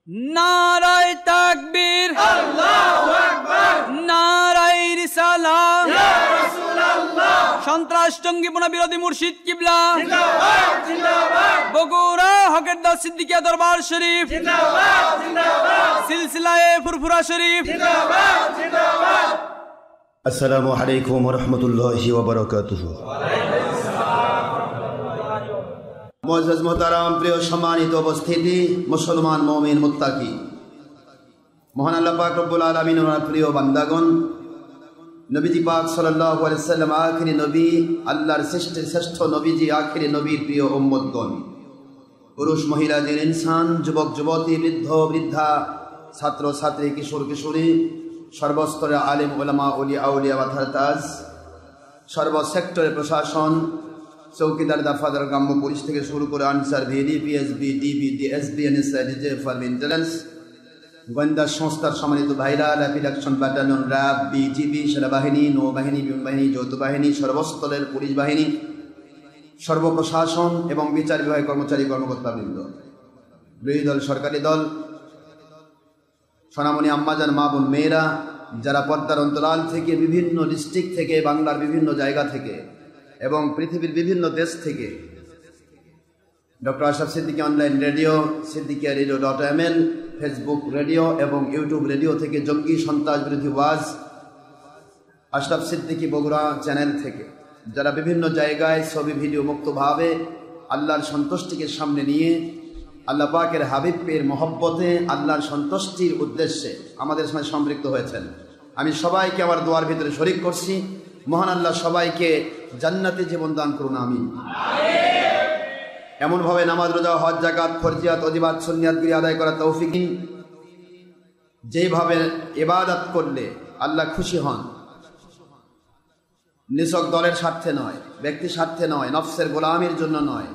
নারায়ে তাকবীর, আল্লাহু আকবার, নারায়ে রিসালাত, ইয়া রাসূলুল্লাহ। সন্ত্রাস জঙ্গিপনা বিরোধী মুর্শিদ কিবলা জিন্দাবাদ জিন্দাবাদ। বগুড়া হকের দাস সিদ্দিকিয়া দরবার শরীফ জিন্দাবাদ জিন্দাবাদ। সিলসিলায়ে ফুরফুরা শরীফ জিন্দাবাদ জিন্দাবাদ। আসসালামু আলাইকুম ওয়া রাহমাতুল্লাহি ওয়া বারাকাতুহু। মুআজ্জাজ মুহতারাম, প্রিয় সম্মানিত উপস্থিতি, মুসলমান মুমিন মুত্তাকি, মহান আল্লাহ পাক রব্বুল আলামিন ওনার প্রিয় বান্দাগণ, নবীজি পাক সাল্লাল্লাহু আলাইহি সাল্লাম আখিরি নবী, আল্লাহর শ্রেষ্ঠ নবীজি, আখিরি নবীর প্রিয় উম্মতগণ, পুরুষ মহিলা জিন ইনসান, যুবক যুবতী, বৃদ্ধ বৃদ্ধা, ছাত্র ছাত্রী, কিশোর কিশোরী, সর্বস্তরে আলেম ওলামা ওলিয়া আউলিয়া ওয়াতাজ, সর্ব সেক্টরে প্রশাসন, চৌকিদার দাফাদার, গ্রাম্য পুলিশ থেকে শুরু করে Ansar, VD, PSB, DB, DSB, NSI, reserve army, intelligence, গোয়েন্দা সংস্থার সম্মানিত ভাইরা, rapid action battalion, RAB, BGB, সেনাবাহিনী, নৌবাহিনী, বিমান বাহিনী, যৌথ বাহিনী, সর্বস্তরের পুলিশ বাহিনী, সর্বপ্রশাসন এবং বিচার বিভাগের কর্মচারী কর্মকর্তাবৃন্দ, বিরোধী দল, সরকারি দল, সোনামণি আম্মাজান, মা বোন, মেয়েরা, যারা পর্দার অন্তরাল থেকে, বিভিন্ন ডিস্ট্রিক্ট থেকে, বাংলার বিভিন্ন জায়গা থেকে এবং পৃথিবীর বিভিন্ন দেশ থেকে doctor Ashraf Siddiqui online radio, Siddiquia radio, Facebook radio এবং ইউটিউব রেডিও থেকে, জঙ্গি সন্ত্রাস বিরোধী ওয়াজ, আশরাফ সিদ্দিকী বগুড়া চ্যানেল থেকে, যারা বিভিন্ন জায়গায় ছবি ভিডিও মুক্তভাবে আল্লাহর সন্তুষ্টিকে সামনে নিয়ে আল্লাহ পাকের হাবিব পের মহব্বতে আল্লাহর সন্তুষ্টির উদ্দেশ্যে আমাদের সঙ্গে সম্পৃক্ত হয়েছেন, আমি সবাইকে আমার দোয়ার ভিতরে শরীক করছি। মহান আল্লাহ সবাইকে জান্নাতে জীবন দান করুন, আমিন। এমনভাবে নামাজ, রোজা, হজ, যাকাত, ফরজিয়াত, ওয়াজিবাত, সুন্নাতগুলি আদায় করা তৌফিক দিন, যেভাবে ইবাদত করলে আল্লাহ খুশি হন, নিছক দলের স্বার্থে নয়, ব্যক্তি স্বার্থে নয়, নফসের গোলামির জন্য নয়,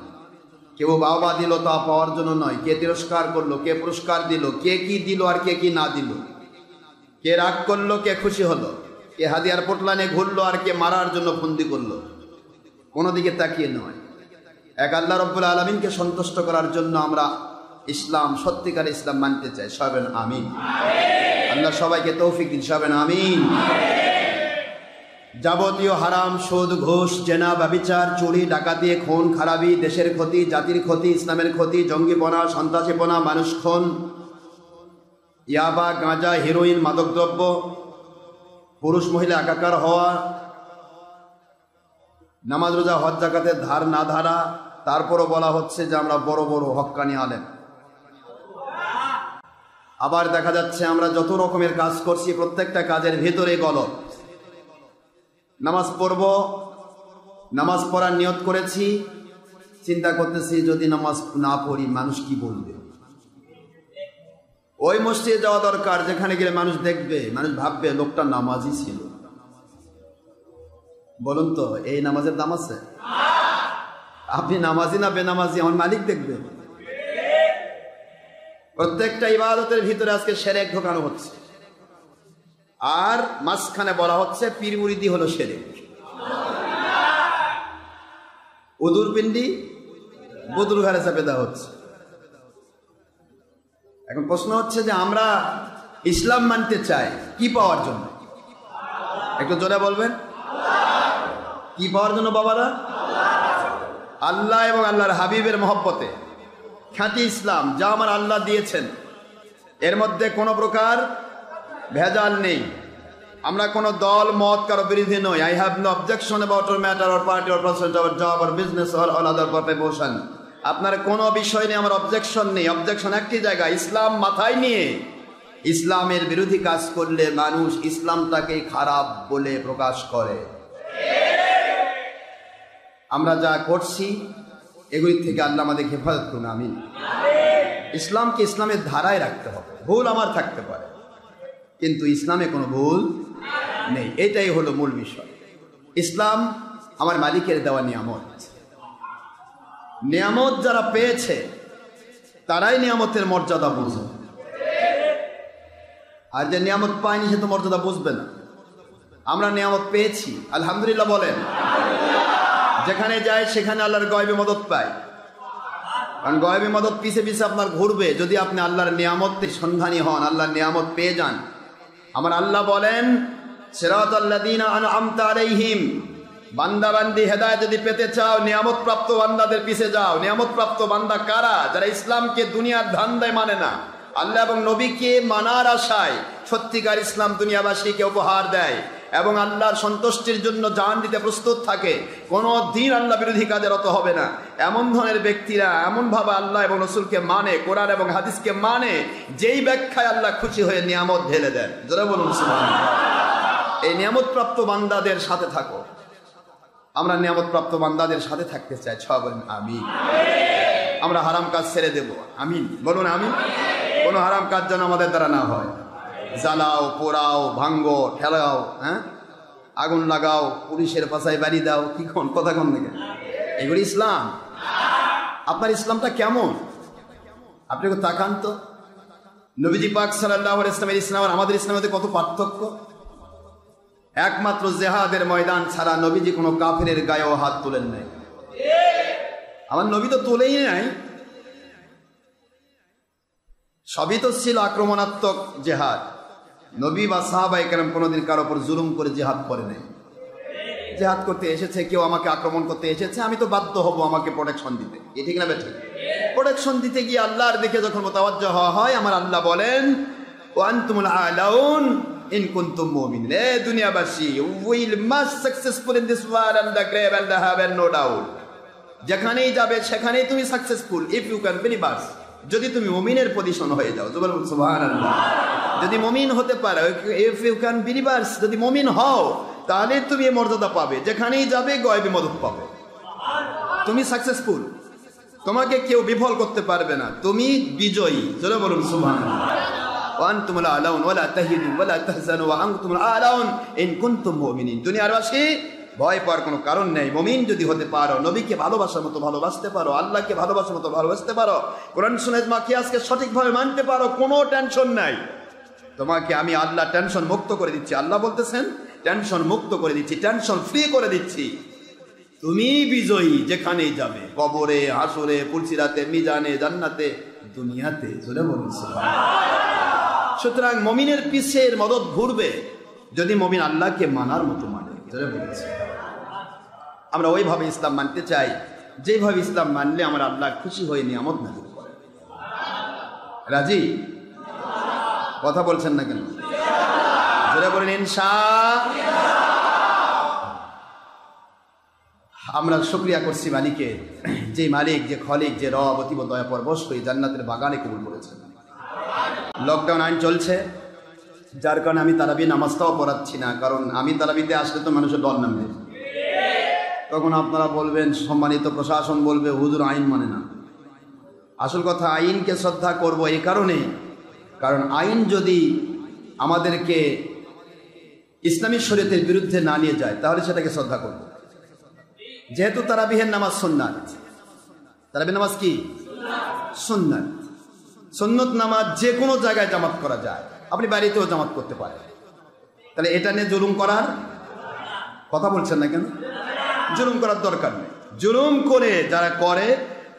কেউ বাবা দিল তা পাওয়ার জন্য নয়, কে তিরস্কার করলো, কে পুরস্কার দিল, কে কি দিল আর কে কি না দিল, কে রাগ করলো, কে খুশি হলো, কে হাদিয়ার পোটলানে ঘুরলো আর কে মারার জন্য ফন্দি করলো, কোনো দিকে তাকিয়ে নয়, এক আল্লাহ রব্বুল আলামিনকে সন্তুষ্ট করার জন্য আমরা ইসলাম, সত্যিকার ইসলাম মানতে চাই। সবেন আমিন। আল্লাহ সবাইকে তৌফিক দিন, সবেন আমিন। যাবতীয় হারাম, সুদ, ঘুষ, জেনা, ব্যভিচার, চুরি, ডাকাতি, খুন, খারাপি, দেশের ক্ষতি, জাতির ক্ষতি, ইসলামের ক্ষতি, জঙ্গিপনা, সন্ত্রাসীপনা, মানুষ খুন, ইয়াবা, গাঁজা, হিরোইন, মাদকদ্রব্য, পুরুষ মহিলা একাকার হওয়া, নামাজ, রোজা, হজ, যাকাতের ধার না ধারা, তারপরও বলা হচ্ছে যে আমরা বড় বড় হক্কানি আলেম। আবার দেখা যাচ্ছে আমরা যত রকমের কাজ করছি প্রত্যেকটা কাজের ভেতরে গলত। নামাজ পড়ব, নামাজ পড়ার নিয়ত করেছি, চিন্তা করতেছি যদি নামাজ না পড়ি মানুষ কি বলবে। ওই মসজিদে যাওয়া দরকার যেখানে গেলে মানুষ দেখবে, মানুষ ভাববে লোকটা নামাজই ছিল। বলুন তো, এই নামাজের দাম আছে? আপনি নামাজি না বেনামাজি আমার মালিক দেখবে। প্রত্যেকটা ইবাদতের ভিতরে আজকে শিরক ঢোকানো হচ্ছে, আর মাঝখানে বলা হচ্ছে পীর মুরিদি হলো শিরক। উদুর পিন্ডি বদুর ঘরে চাপে দেওয়া হচ্ছে। এখন প্রশ্ন হচ্ছে যে আমরা ইসলাম মানতে চাই কি পাওয়ার জন্য? একটু জোরে বলবেন, কি পাওয়ার জন্য বাবারা? আল্লাহ এবং আল্লাহর হাবিবের মহব্বতে। খ্যাতি ইসলাম যা আমার আল্লাহ দিয়েছেন, এর মধ্যে কোনো প্রকার ভেজাল নেই। আমরা কোনো দল মত কারো বিরোধী নই। I have no objection about or matter or party or person or job or business or all other proposition. আপনার কোনো বিষয় নিয়ে আমার অবজেকশন নেই। অবজেকশন একটি জায়গায়, ইসলাম মাথায় নিয়ে ইসলামের বিরোধী কাজ করলে মানুষ ইসলামটাকে খারাপ বলে প্রকাশ করে। আমরা যা করছি এগুলি থেকে আল্লাহ আমাদের হেফাজত করুন, আমিন। ইসলামকে ইসলামের ধারায় রাখতে হবে। ভুল আমার থাকতে পারে, কিন্তু ইসলামে কোনো ভুল নেই, এটাই হলো মূল বিষয়। ইসলাম আমার মালিকের দেওয়া নিয়ামত। নিয়ামত যারা পেয়েছে তারাই নিয়ামতের মর্যাদা বুঝে, আর যে নিয়ামত পায়নি সে তো মর্যাদা বুঝবে না। আমরা নিয়ামত পেয়েছি, আলহামদুলিল্লাহ বলেন। যেখানে যায় সেখানে আল্লাহর গয়বে মদত পাই। কারণ গায়েবী মদত পিছে পিছে আপনার ঘুরবে যদি আপনি আল্লাহর নিয়ামতের সন্ধানী হন, আল্লাহর নিয়ামত পেয়ে যান। আমার আল্লাহ বলেন, সিরাতাল্লাযীনা আনআমতা আলাইহিম, বান্দা বান্দি হেদায়েত যদি পেতে চাও নিয়ামত প্রাপ্ত বান্দাদের পিছে যাও। নিয়ামত প্রাপ্ত বান্দা কারা? যারা ইসলামকে দুনিয়ার ধান্দায় মানে না, আল্লাহ এবং নবীকে মানার আশায় সত্যিকার ইসলাম দুনিয়াবাসীকে উপহার দেয় এবং আল্লাহর সন্তুষ্টির জন্য জান দিতে প্রস্তুত থাকে, কোনো দিন আল্লাহ বিরোধী কাজে রত হবে না। এমন ধরনের ব্যক্তিরা এমনভাবে আল্লাহ এবং রসুলকে মানে, কোরআন এবং হাদিসকে মানে, যেই ব্যাখ্যায় আল্লাহ খুশি হয়ে নিয়ামত ঢেলে দেন। যারা বলুন সুবহানাল্লাহ। এই নিয়ামত প্রাপ্ত বান্দাদের সাথে থাকো। আমরা নিয়ামত প্রাপ্ত বান্দাদের সাথে থাকতে চাই। সবাই বলেন আমিন। আমরা হারাম কাজ ছেড়ে দেব, আমিন বলুন আমিন। কোনো হারাম কাজ যেন আমাদের দ্বারা না হয়। জ্বালাও, পোড়াও, ভাঙ্গো, ঠেলাও, হ্যাঁ, আগুন লাগাও, পুলিশের পাশায় বাড়ি দাও, কি কথা কোন দিকে? এগুলি ইসলাম? আপনার ইসলামটা কেমন? আপনি তাকান তো, নবীজি পাক সাল্লাল্লাহু আলাইহি ওয়াসাল্লামের ইসলাম আর আমাদের ইসলামের মধ্যে কত পার্থক্য। একমাত্র জেহাদের ময়দান ছাড়া নবীজি কোনো কাফেরের গায়েও হাত তোলেন নাই। আমার নবী তো তোলেই নাই। সবই তো ছিল আক্রমণাত্মক জেহাদ। নবী বা সাহাবায়ে কেরাম কোনোদিন কারোর উপর জুলুম করে জেহাদ করে নাই। জেহাদ করতে এসেছে, কেউ আমাকে আক্রমণ করতে এসেছে, আমি তো বাধ্য হব আমাকে প্রোটেকশন দিতে। এ ঠিক না বেঠিক? প্রোটেকশন দিতে গিয়ে আল্লাহর দিকে যখন মুতাওয়াজ্জহ হওয়া হয়, আমার আল্লাহ বলেন, ওয়া আনতুমুল আলাউন ইন কুনতুম মুমিনিন। এ দুনিয়াবাসী, will must successful in this world and the grave and the heaven, no doubt. যেখানেই যাবে সেখানেই তুমি successful if you can believers, যদি তুমি মুমিনের পজিশন হয়ে যাও। সুবহানাল্লাহ। যদি মুমিন হতে পারো, ইফ ইউ ক্যান বিলিভার্স, যদি মুমিন হও, তাহলে তুমি এই মর্যাদা পাবে। যেখানেই যাবে গায়েবী মদত পাবে, তুমি সাকসেসফুল, তোমাকে কেউ বিফল করতে পারবে না, তুমি বিজয়ী। জোরে বলুন সুবহানাল্লাহ। ওয়া আনতুমুল আলাউন ওয়া লা তাহিনু ওয়া লা তাহজানু ওয়া আনতুমুল আলাউন ইন কুনতুম মুমিনিন। দুনিয়াবাসী, ভয় পাওয়ার কোনো কারণ নেই। মুমিন যদি হতে পারো, নবীকে ভালোবাসার মতো ভালোবাসতে পারো, আল্লাহকে ভালোবাসার মতো ভালোবাসতে পারো, কোরআন সুন্নাহ মাকিয়াসকে সঠিকভাবে মানতে পারো, কোনো টেনশন নাই। তোমাকে আমি আল্লাহ টেনশন মুক্ত করে দিচ্ছি। আল্লাহ বলতেছেন টেনশন মুক্ত করে দিচ্ছি, টেনশন ফ্রি করে দিচ্ছি। তুমি বিজয়ী যেখানেই যাবে, কবরে, হাসরে, পুলসিরাতে, মিজানে, জান্নাতে, দুনিয়াতে। জোরে বলুন সুবহানাল্লাহ। সুতরাং মুমিনের পিছের মদত ঘুরবে যদি মুমিন আল্লাহকে মানার মতো মানে। জোরে বলুন। আমরা ওইভাবে ইসলাম মানতে চাই যেভাবে ইসলাম মানলে আমার আল্লাহ খুশি হয়ে নিয়ামত নাযিল করে। রাজি? কথা বলছেন না কেন? জোরে বলেন ইনশাআল্লাহ। আমরা শুকরিয়া করছি মালিকের, যে মালিক, যে খলিক, যে রব অতীব দয়া পরবশ হয়ে জান্নাতের বাগানে কবুল করেছেন। লকডাউন আইন চলছে, যার কারণে আমি তারাবি নামাজটাও পড়াচ্ছি না, কারণ আমি তারাবিতে আসলে তো মানুষের ডর নামবে। তখন আপনারা বলবেন, সম্মানিত প্রশাসন বলবে হুজুর আইন মানে না। আসল কথা, আইনকে শ্রদ্ধা করব এই কারণে, কারণ আইন যদি আমাদেরকে ইসলামী শরীয়তের বিরুদ্ধে না নিয়ে যায় তাহলে সেটাকে শ্রদ্ধা করব। যেহেতু তারাবিহের নামাজ সুন্নাত, তারাবির নামাজ কি সুন্নাত, সুন্নত নামাজ যে কোনো জায়গায় জামাত করা যায়, আপনি বাড়িতেও জামাত করতে পারেন। তাহলে এটা নিয়ে জুলুম করার কথা বলছেন না কেন? জুলুম করার দরকার নেই। জুলুম করে যারা করে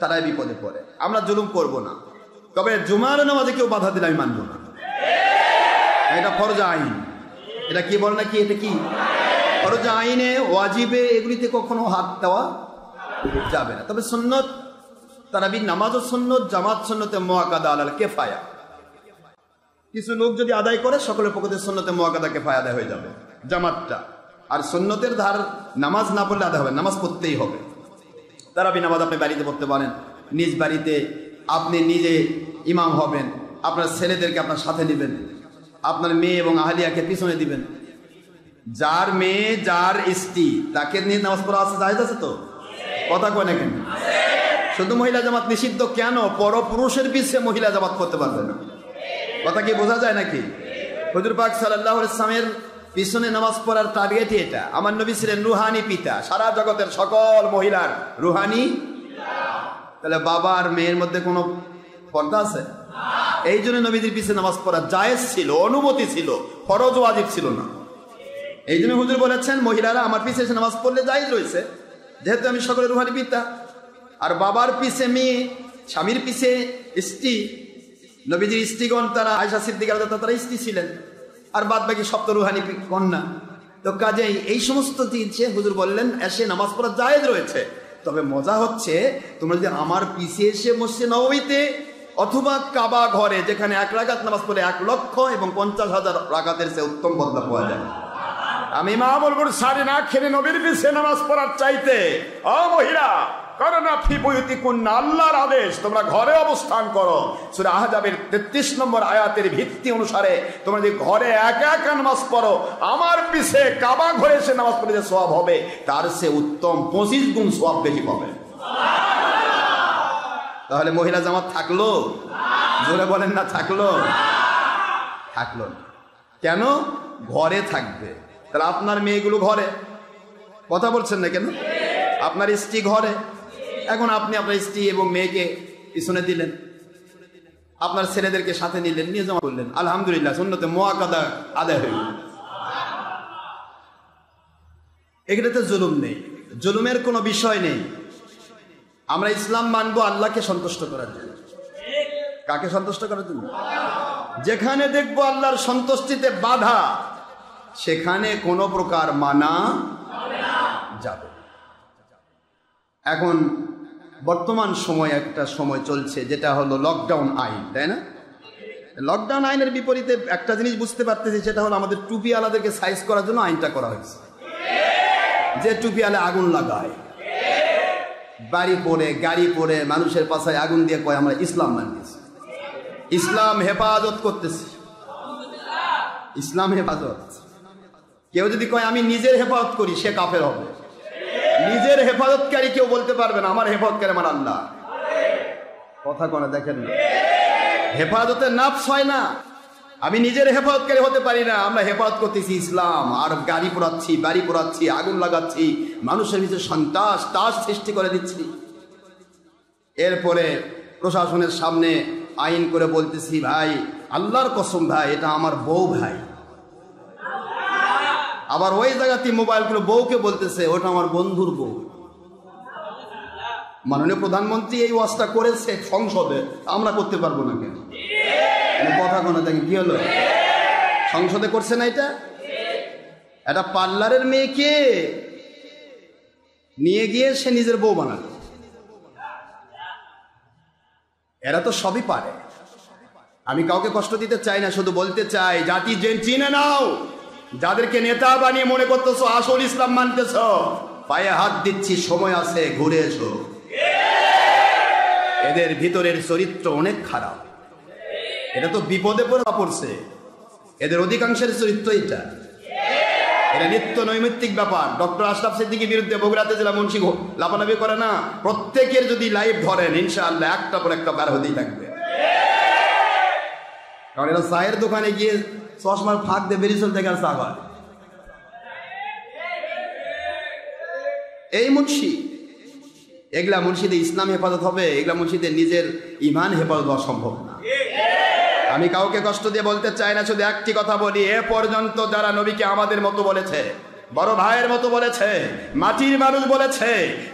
তারাই বিপদে পড়ে। আমরা জুলুম করব না, তবে জুমার নামাজে কেউ বাধা দিলে আমি মানব না। এটা ফরজ আইন। এটা কি বল না কি? এটা কি ফরজ আইনে, ওয়াজিবে, এগুলিতে কখনো হাত দেওয়া যাবে না। তবে সুন্নত, তারাবির নামাজও সুন্নত, জামাত সুন্নতে মুআক্কাদা আলাল কিফায়া। কিছু লোক যদি আদায় করে সকলের পক্ষে সুন্নতে মুআক্কাদা কিফায়া আদায় হয়ে যাবে জামাতটা। আর সুন্নতের ধার নামাজ না পড়লে আদায় হবে, নামাজ পড়তেই হবে। তারাবি নামাজ আপনি বাড়িতে পড়তে পারেন, নিজ বাড়িতে আপনি নিজে ইমাম হবেন, আপনার ছেলেদেরকে আপনার সাথে নেবেন, আপনার মেয়ে এবং আহলিয়াকে পিছনে দিবেন। যার মেয়ে, যার স্ত্রী, তাকে নিয়ে নামাজ পড়া আছে, জায়েজ আছে তো? কথা কয় না কেন? শুধু মহিলা জামাত নিষিদ্ধ কেন? পরপুরুষের পিছিয়ে মহিলা জামাত করতে পারবে না। কথা কি বোঝা যায় নাকি? হুজুর পাক সাল্লাল্লাহু আলাইহি ওয়াসাল্লামের পিছনে নামাজ পড়ার টার্গেট এটা। আমার নবী ছিলেন রুহানি পিতা, সারা জগতের সকল মহিলার রুহানি। তাহলে বাবা আর মেয়ের মধ্যে কোনো পর্দা আছে? এই জন্য নবীজির পিছনে নামাজ পড়া জায়েজ ছিল, অনুমতি ছিল, ফরজ ওয়াজিব ছিল না। এই জন্য হুজুর বলেছেন মহিলারা আমার পিছে এসে নামাজ পড়লে জায়েজ রয়েছে, যেহেতু আমি সকলের রুহানি পিতা। আর বাবার পিছে মেয়ে স্বামীর পিছে স্ত্রী, নবীজির স্ত্রীগণ তারা আয়েশা সিদ্দিকা রাদিয়াল্লাহু তাআলা স্ত্রী ছিলেন, আর বাদ বাকি সব তো রুহানি কন্যা। তো কাজেই এই সমস্ত জিনিসে হুজুর বললেন এসে নামাজ পড়া জায়েজ রয়েছে, তবে মজা হচ্ছে তোমরা যদি আমার পিছে এসে মসজিদে নববীতে অথবা কাবা ঘরে, যেখানে 1 রাকাত নামাজ পড়ে 1,50,000 রাকাতের চেয়ে উত্তম বদলা পাওয়া যায়। আমি মা বলবো সারি না খেলে নবীর পিছে নামাজ পড়ার চাইতে ও মহিলা করোনা ফি বুয়ুতিকুন্না, আল্লাহর আদেশ তোমরা ঘরে অবস্থান করো। সূরা আহজাবের 33 নম্বর আয়াতের ভিত্তি অনুসারে তোমরা যদি ঘরে একা একা নামাজ পড়ো, আমার পিছে কাবা ঘরে এসে নামাজ পড়ে যে সওয়াব হবে তার চেয়ে উত্তম 25 গুণ সওয়াব বেশি পাবে। তাহলে মহিলা জামাত থাকলো? জোরে বলেন না থাকলো? থাকলো না। কেন? ঘরে থাকবে। তাহলে আপনার মেয়েগুলো ঘরে, কথা বলছেন না কেন? আপনার স্ত্রী ঘরে, এখন আপনি আপনার স্ত্রী এবং মেয়েকে পিছনে দিলেন, আপনার ছেলেদেরকে সাথে নিলেন, নিয়ে জমা করলেন, আলহামদুলিল্লাহ সুন্নতে মুআক্কাদা আদায় হয়ে গেল। এটাতে জুলুম নেই, জুলুমের কোনো বিষয় নেই। আমরা ইসলাম মানবো আল্লাহকে সন্তুষ্ট করার জন্য। কাকে সন্তুষ্ট করার জন্য? যেখানে দেখবো আল্লাহর সন্তুষ্টিতে বাধা, সেখানে কোনো প্রকার মানা যাবে। এখন বর্তমান সময় একটা সময় চলছে যেটা হলো লকডাউন আইন, তাই না? লকডাউন আইনের বিপরীতে একটা জিনিস বুঝতে পারতেছি, সেটা হলো আমাদের টুপি আলাদেরকে সাইজ করার জন্য আইনটা করা হয়েছে। যে টুপি আলে আগুন লাগায়, বাড়ি পড়ে গাড়ি পড়ে মানুষের পাশায় আগুন দিয়ে কয় আমরা ইসলাম মানতেছি, ইসলাম হেফাজত করতেছি, ইসলাম হেফাজত। কেউ যদি কয় আমি নিজের হেফাজত করি, সে কাফের হবে। নিজের হেফাজতকারী কেউ বলতে পারবে না আমার হেফাজতকারী আমার আল্লাহ। কথা কোনে দেখেন না, হেফাজতের নাফস হয় না। আমি নিজের হেফাজতকারী হতে পারি না, আমরা হেফাজত করতেছি ইসলাম, আর গাড়ি পোড়াচ্ছি, বাড়ি পোড়াচ্ছি, আগুন লাগাচ্ছি, মানুষের ভিতরে সন্ত্রাস তাস সৃষ্টি করে দিচ্ছি। এরপরে প্রশাসনের সামনে আইন করে বলতেছি ভাই আল্লাহর কসম ভাই এটা আমার বউ ভাই, আবার ওই জায়গাতে মোবাইল করে বউকে বলতেছে ওটা আমার বন্ধুর বউ। মাননীয় প্রধানমন্ত্রী এই ওয়াজটা করেছে সংসদে, আমরা করতে পারবো না কেন? কথা কোনো দেখেন কি হলো, সংসদে করছে না এটা? একটা পার্লারের মেয়েকে নিয়ে গিয়ে সে নিজের বউ বানাল। এরা তো সবই পারে। আমি কাউকে কষ্ট দিতে চাই না, শুধু বলতে চাই জাতি চিনে নাও, যাদেরকে নেতা বানিয়ে মনে করতেছো আসল ইসলাম মানতেছ, পায়ে হাত দিচ্ছি, সময় আছে, ঘুরে এসো। এদের ভিতরের চরিত্র অনেক খারাপ, এটা তো বিপদে পড়ছে। এদের অধিকাংশের চরিত্র এটা, এটা নিত্য নৈমিত্তিক ব্যাপার। ডক্টর আশরাফ সিদ্দিকীর বিরুদ্ধে বগুড়াতে জেলা মুন্সি লাফালাফি করে না, প্রত্যেকের যদি লাইভ ধরেন ইনশাআল্লাহ একটা পর একটা বার হতেই থাকবে। কারণ এরা চায়ের দোকানে গিয়ে চশমার ফাঁক দিয়ে বেরিয়ে দেখার চা হয়। এই মুন্সি, এগুলা মুন্সিদে ইসলাম হেফাজত হবে? এগুলা মুন্সিদের নিজের ইমান হেফাজত হওয়া সম্ভব না। আমি কাউকে কষ্ট দিয়ে বলতে চাই না, শুধু একটি কথা বলি, এ পর্যন্ত যারা নবীকে আমাদের মতো বলেছে, বড় ভাইয়ের মতো বলেছে, মাটির মানুষ বলেছে,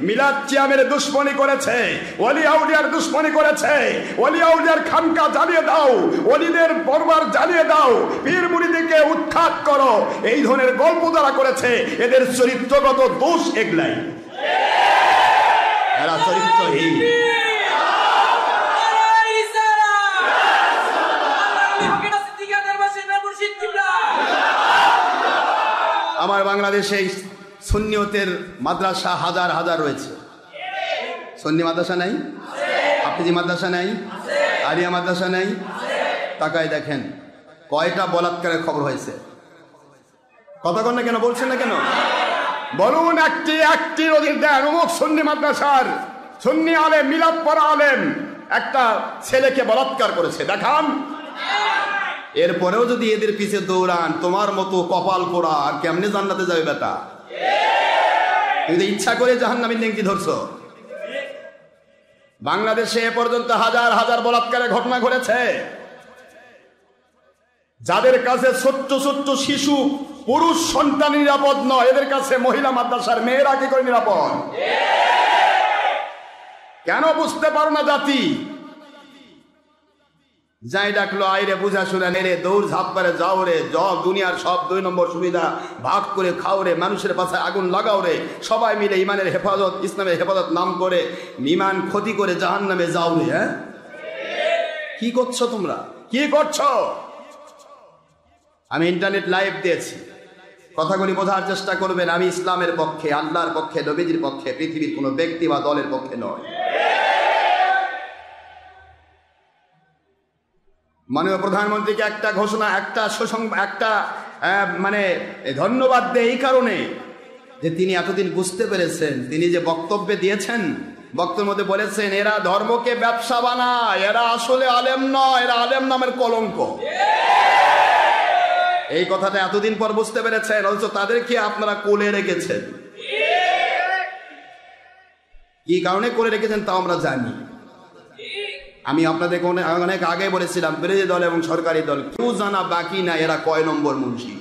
মিলাদ চিয়ামের দুশ্মনী করেছে, ওলি আউলিয়ার দুশ্মনী করেছে, ওলি আউলিয়ার খানকা জ্বালিয়ে দাও, ওলিদের দরবার জ্বালিয়ে দাও, পীর মুরিদকে উৎখাত করো, এই ধরনের গল্প যারা করেছে, এদের চরিত্রগত দোষ এগুলাই, এরা চরিত্রহীন। আমার বাংলাদেশে সুন্নিয়তের মাদ্রাসা হাজার হাজার রয়েছে। সুন্নি মাদ্রাসা নাই? হাফিজি মাদ্রাসা নাই? আলিয়া মাদ্রাসা নাই? তাকায় দেখেন কয়টা বলাৎকারের খবর হয়েছে। কথা কন না কেন, বলছেন না কেন? বলুন একটি ওদের দেন অমুক সুন্নি মাদ্রাসার সুন্নি আলেম, মিলাদ পড়া আলেম একটা ছেলেকে বলাৎকার করেছে, দেখান। এরপরেও যদি এদের পিছে দৌড়ান, তোমার মতো কপাল পোড়া আর কেমনে জান্নাতে যাবে বেটা? তুমি ইচ্ছা করে জাহান্নামের লিঙ্কি ধরছো। বাংলাদেশে এ পর্যন্ত হাজার হাজার বলাৎকারের ঘটনা ঘটেছে। যাদের কাছে ছোট্ট ছোট্ট শিশু পুরুষ সন্তান নিরাপদ নয়, এদের কাছে মহিলা মাদ্রাসার মেয়েরা কি করে নিরাপদ? কেন বুঝতে পারো না জাতি? যাই ডাকলো আইরে বুঝা শুনে নেরে দৌড় ঝাঁপ করে যাও রে, জব দুনিয়ার সব 2 নম্বর সুবিধা ভাগ করে খাও রে, মানুষের পাশে আগুন লাগাও রে, সবাই মিলে ইমানের হেফাজত ইসলামের হেফাজত নাম করে ইমান ক্ষতি করে জাহান্নামে যাও রে। হ্যাঁ, কি করছো তোমরা, কি করছো? আমি ইন্টারনেট লাইভ দিয়েছি, কথাগুলি বোঝার চেষ্টা করবেন। আমি ইসলামের পক্ষে, আল্লাহর পক্ষে, নবীজির পক্ষে, পৃথিবীর কোনো ব্যক্তি বা দলের পক্ষে নয়। মাননীয় প্রধানমন্ত্রীকে একটা ঘোষণা, একটা মানে ধন্যবাদ দেয় এই কারণে যে তিনি এতদিন বুঝতে পেরেছেন, তিনি যে বক্তব্যে দিয়েছেন, বক্তব্যের মধ্যে বলেছেন এরা ধর্মকে ব্যবসা বানায়, এরা আসলে আলেম নয়, এরা আলেম নামের কলঙ্ক। এই কথাটা এতদিন পর বুঝতে পেরেছেন, অথচ তাদেরকে আপনারা কোলে রেখেছেন। কি কারণে কোলে রেখেছেন তাও আমরা জানি। আমি আপনাদেরকে অনেক আগে বলেছিলাম, বিরোধী দল এবং সরকারি দল কেউ জানা বাকি না এরা কয় নম্বর মুন্সি।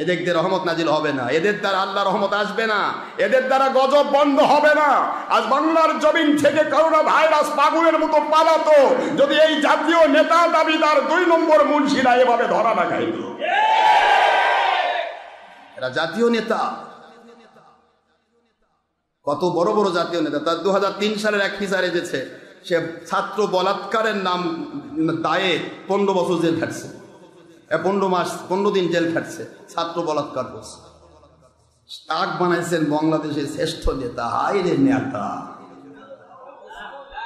এদের রহমত নাজিল হবে না, এদের দ্বারা আল্লাহ রহমত আসবে না, এদের দ্বারা গজব বন্ধ হবে না। আজ বাংলার জমিন থেকে করোনা ভাইরাস পাগলের মতো পালাতো যদি এই জাতীয় নেতা দাবিদার 2 নম্বর মুন্সিরা এভাবে ধরা না খাইত। এরা জাতীয় নেতা, কত বড় বড় জাতীয় নেতা। তার 2003 সালের এক ফিচার এসেছে, সে ছাত্র বলাৎকারের নাম দায়ে 15 বছর জেল খাটছে, 15 দিন জেল খাটছে, ছাত্র বলাৎকার করছে। তাক বানাইছেন বাংলাদেশের শ্রেষ্ঠ নেতা। হাই রে নেতা!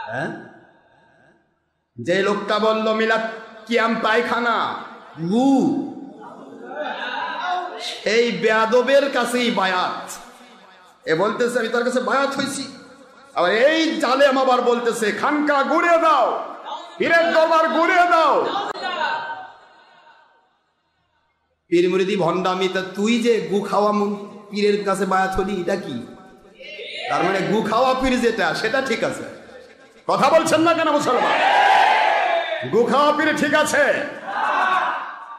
হ্যাঁ, যে লোকটা বলল মিলাদ কিয়াম পায়খানা গু, সেই বেয়াদবের কাছেই বায়াত। এ বলতেছে আমি তার কাছে বায়াত হয়েছি, আবার এই জালেম আবার বলতেছে খানকা গুড়িয়ে দাও, পীরের দরবার গুড়িয়ে দাও। পীর মুরিদি ভণ্ডামি। তা তুই যে গু খাওয়া পীরের কাছে বায়াত হলি, এটা কি? তার মানে গু খাওয়া পীর যেটা, সেটা ঠিক আছে। কথা বলছেন না কেন মুসলমান? গু খাওয়া পীর ঠিক আছে,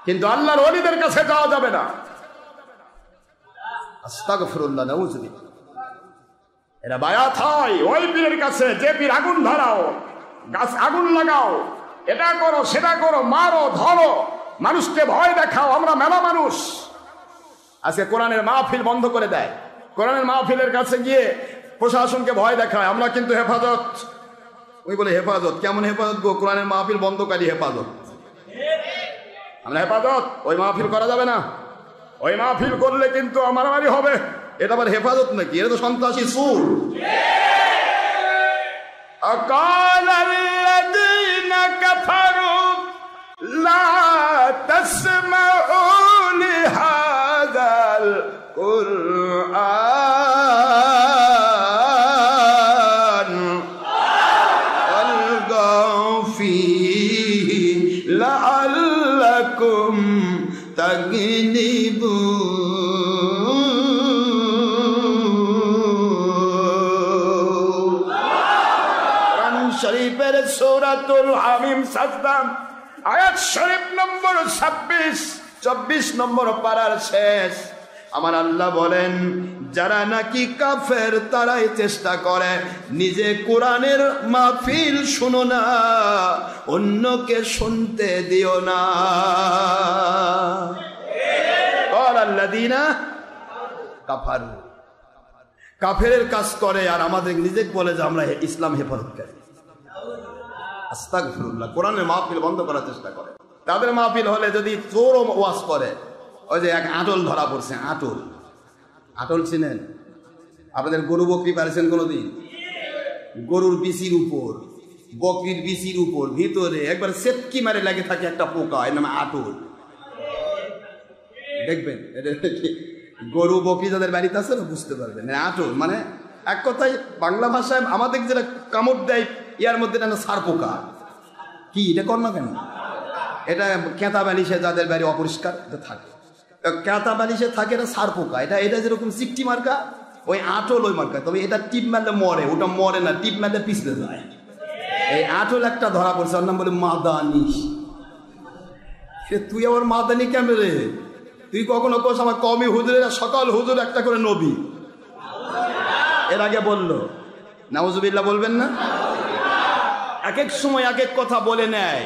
কিন্তু আল্লাহর ওলিদের কাছে যাওয়া যাবে না। আস্তাগফিরুল্লাহ, নাউযুবিল্লাহ। এরা বায়াত হয় ওই পীরের কাছে, যে পীর আগুন ধরাও, গাছ আগুন লাগাও, এটা করো সেটা করো, মারো ধরো, মানুষকে ভয় দেখাও। আমরা মেলা মানুষ আজকে কোরআনের মাহফিল বন্ধ করে দেয়, কোরআনের মাহফিলের কাছে গিয়ে প্রশাসনকে ভয় দেখায়। আমরা কিন্তু হেফাজত, ওই বলে হেফাজত। কেমন হেফাজত গো? কোরআনের মাহফিল বন্ধকারী হেফাজত। আমরা হেফাজত, ওই মাহফিল করা যাবে না। ওই মাহফিল করলে কিন্তু মারামারি হবে। এটা আবার হেফাজত নাকি? এটা তো সন্ত্রাসী সুর। আকালাল্লাযীনা কাফারু লা তাসমাউ লিহাযাল কুরআন ওয়ালগাউ ফীহি লাআল্লাকুম তাগলিবুন। শরীফের সূরাতুল হামিম সাজদা আয়াত শরীফ নম্বর 24 নম্বর পারার শেষ। আমার আল্লাহ বলেন, যারা নাকি কাফের তারাই চেষ্টা করে নিজে কোরআনের মাহফিল শুনো না, অন্যকে শুনতে দিও না। আল্লাযীনা কাফারু, কাফেরের কাজ করে আর আমাদের নিজে বলে যে আমরা ইসলাম হেফাজতকারী। আস্তাগফিরুল্লাহ। কোরআনের মাহফিল বন্ধ করার চেষ্টা করে। তাদের মাহফিল হলে যদি চোর ওয়াজ করে, ওই যে এক আটল ধরা পড়ছে, আটল চিনেন? আপনাদের গরু বকরি পারছেন কোনোদিন? গরুর বিচির উপর, বকরির বিচির উপর ভিতরে একবার সেটকি মারে লাগে থাকে একটা পোকা, এর নামে আটল। দেখবেন গরু বকরি যাদের বাড়িতে আছে না বুঝতে পারবেন। আটল মানে এক কথায় বাংলা ভাষায় আমাদের যেটা কামড় দেয়, ইয়ার মধ্যে সার পোকা। কি এটা কর না কেন? এটা কেঁতা বালিশে যাদের বাড়ি অপরিষ্কার এটা থাকে, কেঁতা বালিশে থাকে, এটা সার পোকা। এটা যেরকম চিকটি মার্কা, ওই আটল ওই মার্কা। তবে এটা টিপ মারলে মরে, ওটা মরে না, টিপ মারলে পিছলে যায়। এই আটল একটা ধরা পড়ছে, ওর নাম বলে মাদানি। তুই আবার মাদানি কেন রে? তুই কখনো কোস আমার কমি হুজুরেরা সকল হুজুর একটা করে নবী। এর আগে বললো নাউজুবিল্লাহ, বলবেন না? এক এক সময় এক এক কথা বলে নেয়।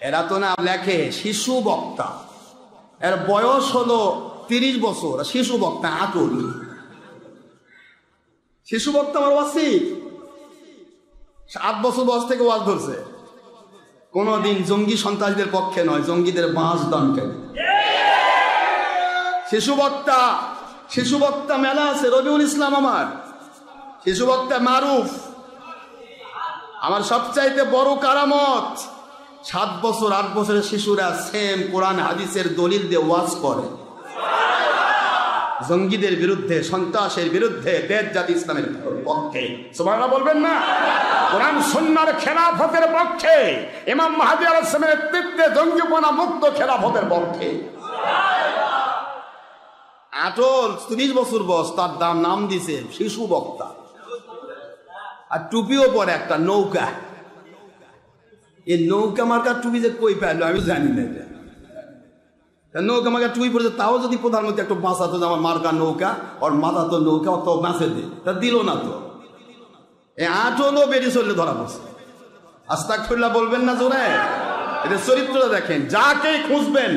এরা তো না লেখে শিশু বক্তা, এর বয়স হলো 30 বছর, শিশু বক্তা আতুল। শিশু বক্তা আমার ওয়াসি 7 বছর বয়স থেকে ওয়াজ ধরছে, কোনদিন জঙ্গি সন্ত্রাসীদের পক্ষে নয়, জঙ্গিদের বাঁশ দানকারী। শিশু বক্তা মেলা আছে, রবিউল ইসলাম আমার শিশু বক্তা মারুফ। আমার সবচাইতে বড় কারামত 7 বছর 8 বছরের শিশুরা সেম কোরআন হাদিসের দলিল দিয়ে ওয়াজ করে জঙ্গিদের বিরুদ্ধে, সন্ত্রাসের বিরুদ্ধে, দেশ জাতি ইসলামের পক্ষে। সুবহানাল্লাহ বলবেন না? কোরআন সুন্নাহর খেলাফতের পক্ষে, ইমাম মাহদী আলাইহিস সালামের নেতৃত্বে জঙ্গিপনা মুক্ত খেলাফতের পক্ষে। আটল 30 বছর বয়স, তার নাম দিছে শিশু বক্তা। আর টুপিও পরে একটা নৌকা। এই নৌকা মার্কার টুপি যে কই পাইলো আমি জানি না। নৌকা মার্কার টুপি পড়েছে, তাও যদি প্রধানমন্ত্রী একটু বাঁচাতো যে আমার মার্কা নৌকা, ওর মাথা তো নৌকা, অত বাঁচে দে, তা দিল না তো। এই আটলও বেরিয়ে চললে ধরা পড়ছে। আস্তাগফিরুল্লাহ বলবেন না জোরে? এদের চরিত্রটা দেখেন। যাকেই খুঁজবেন,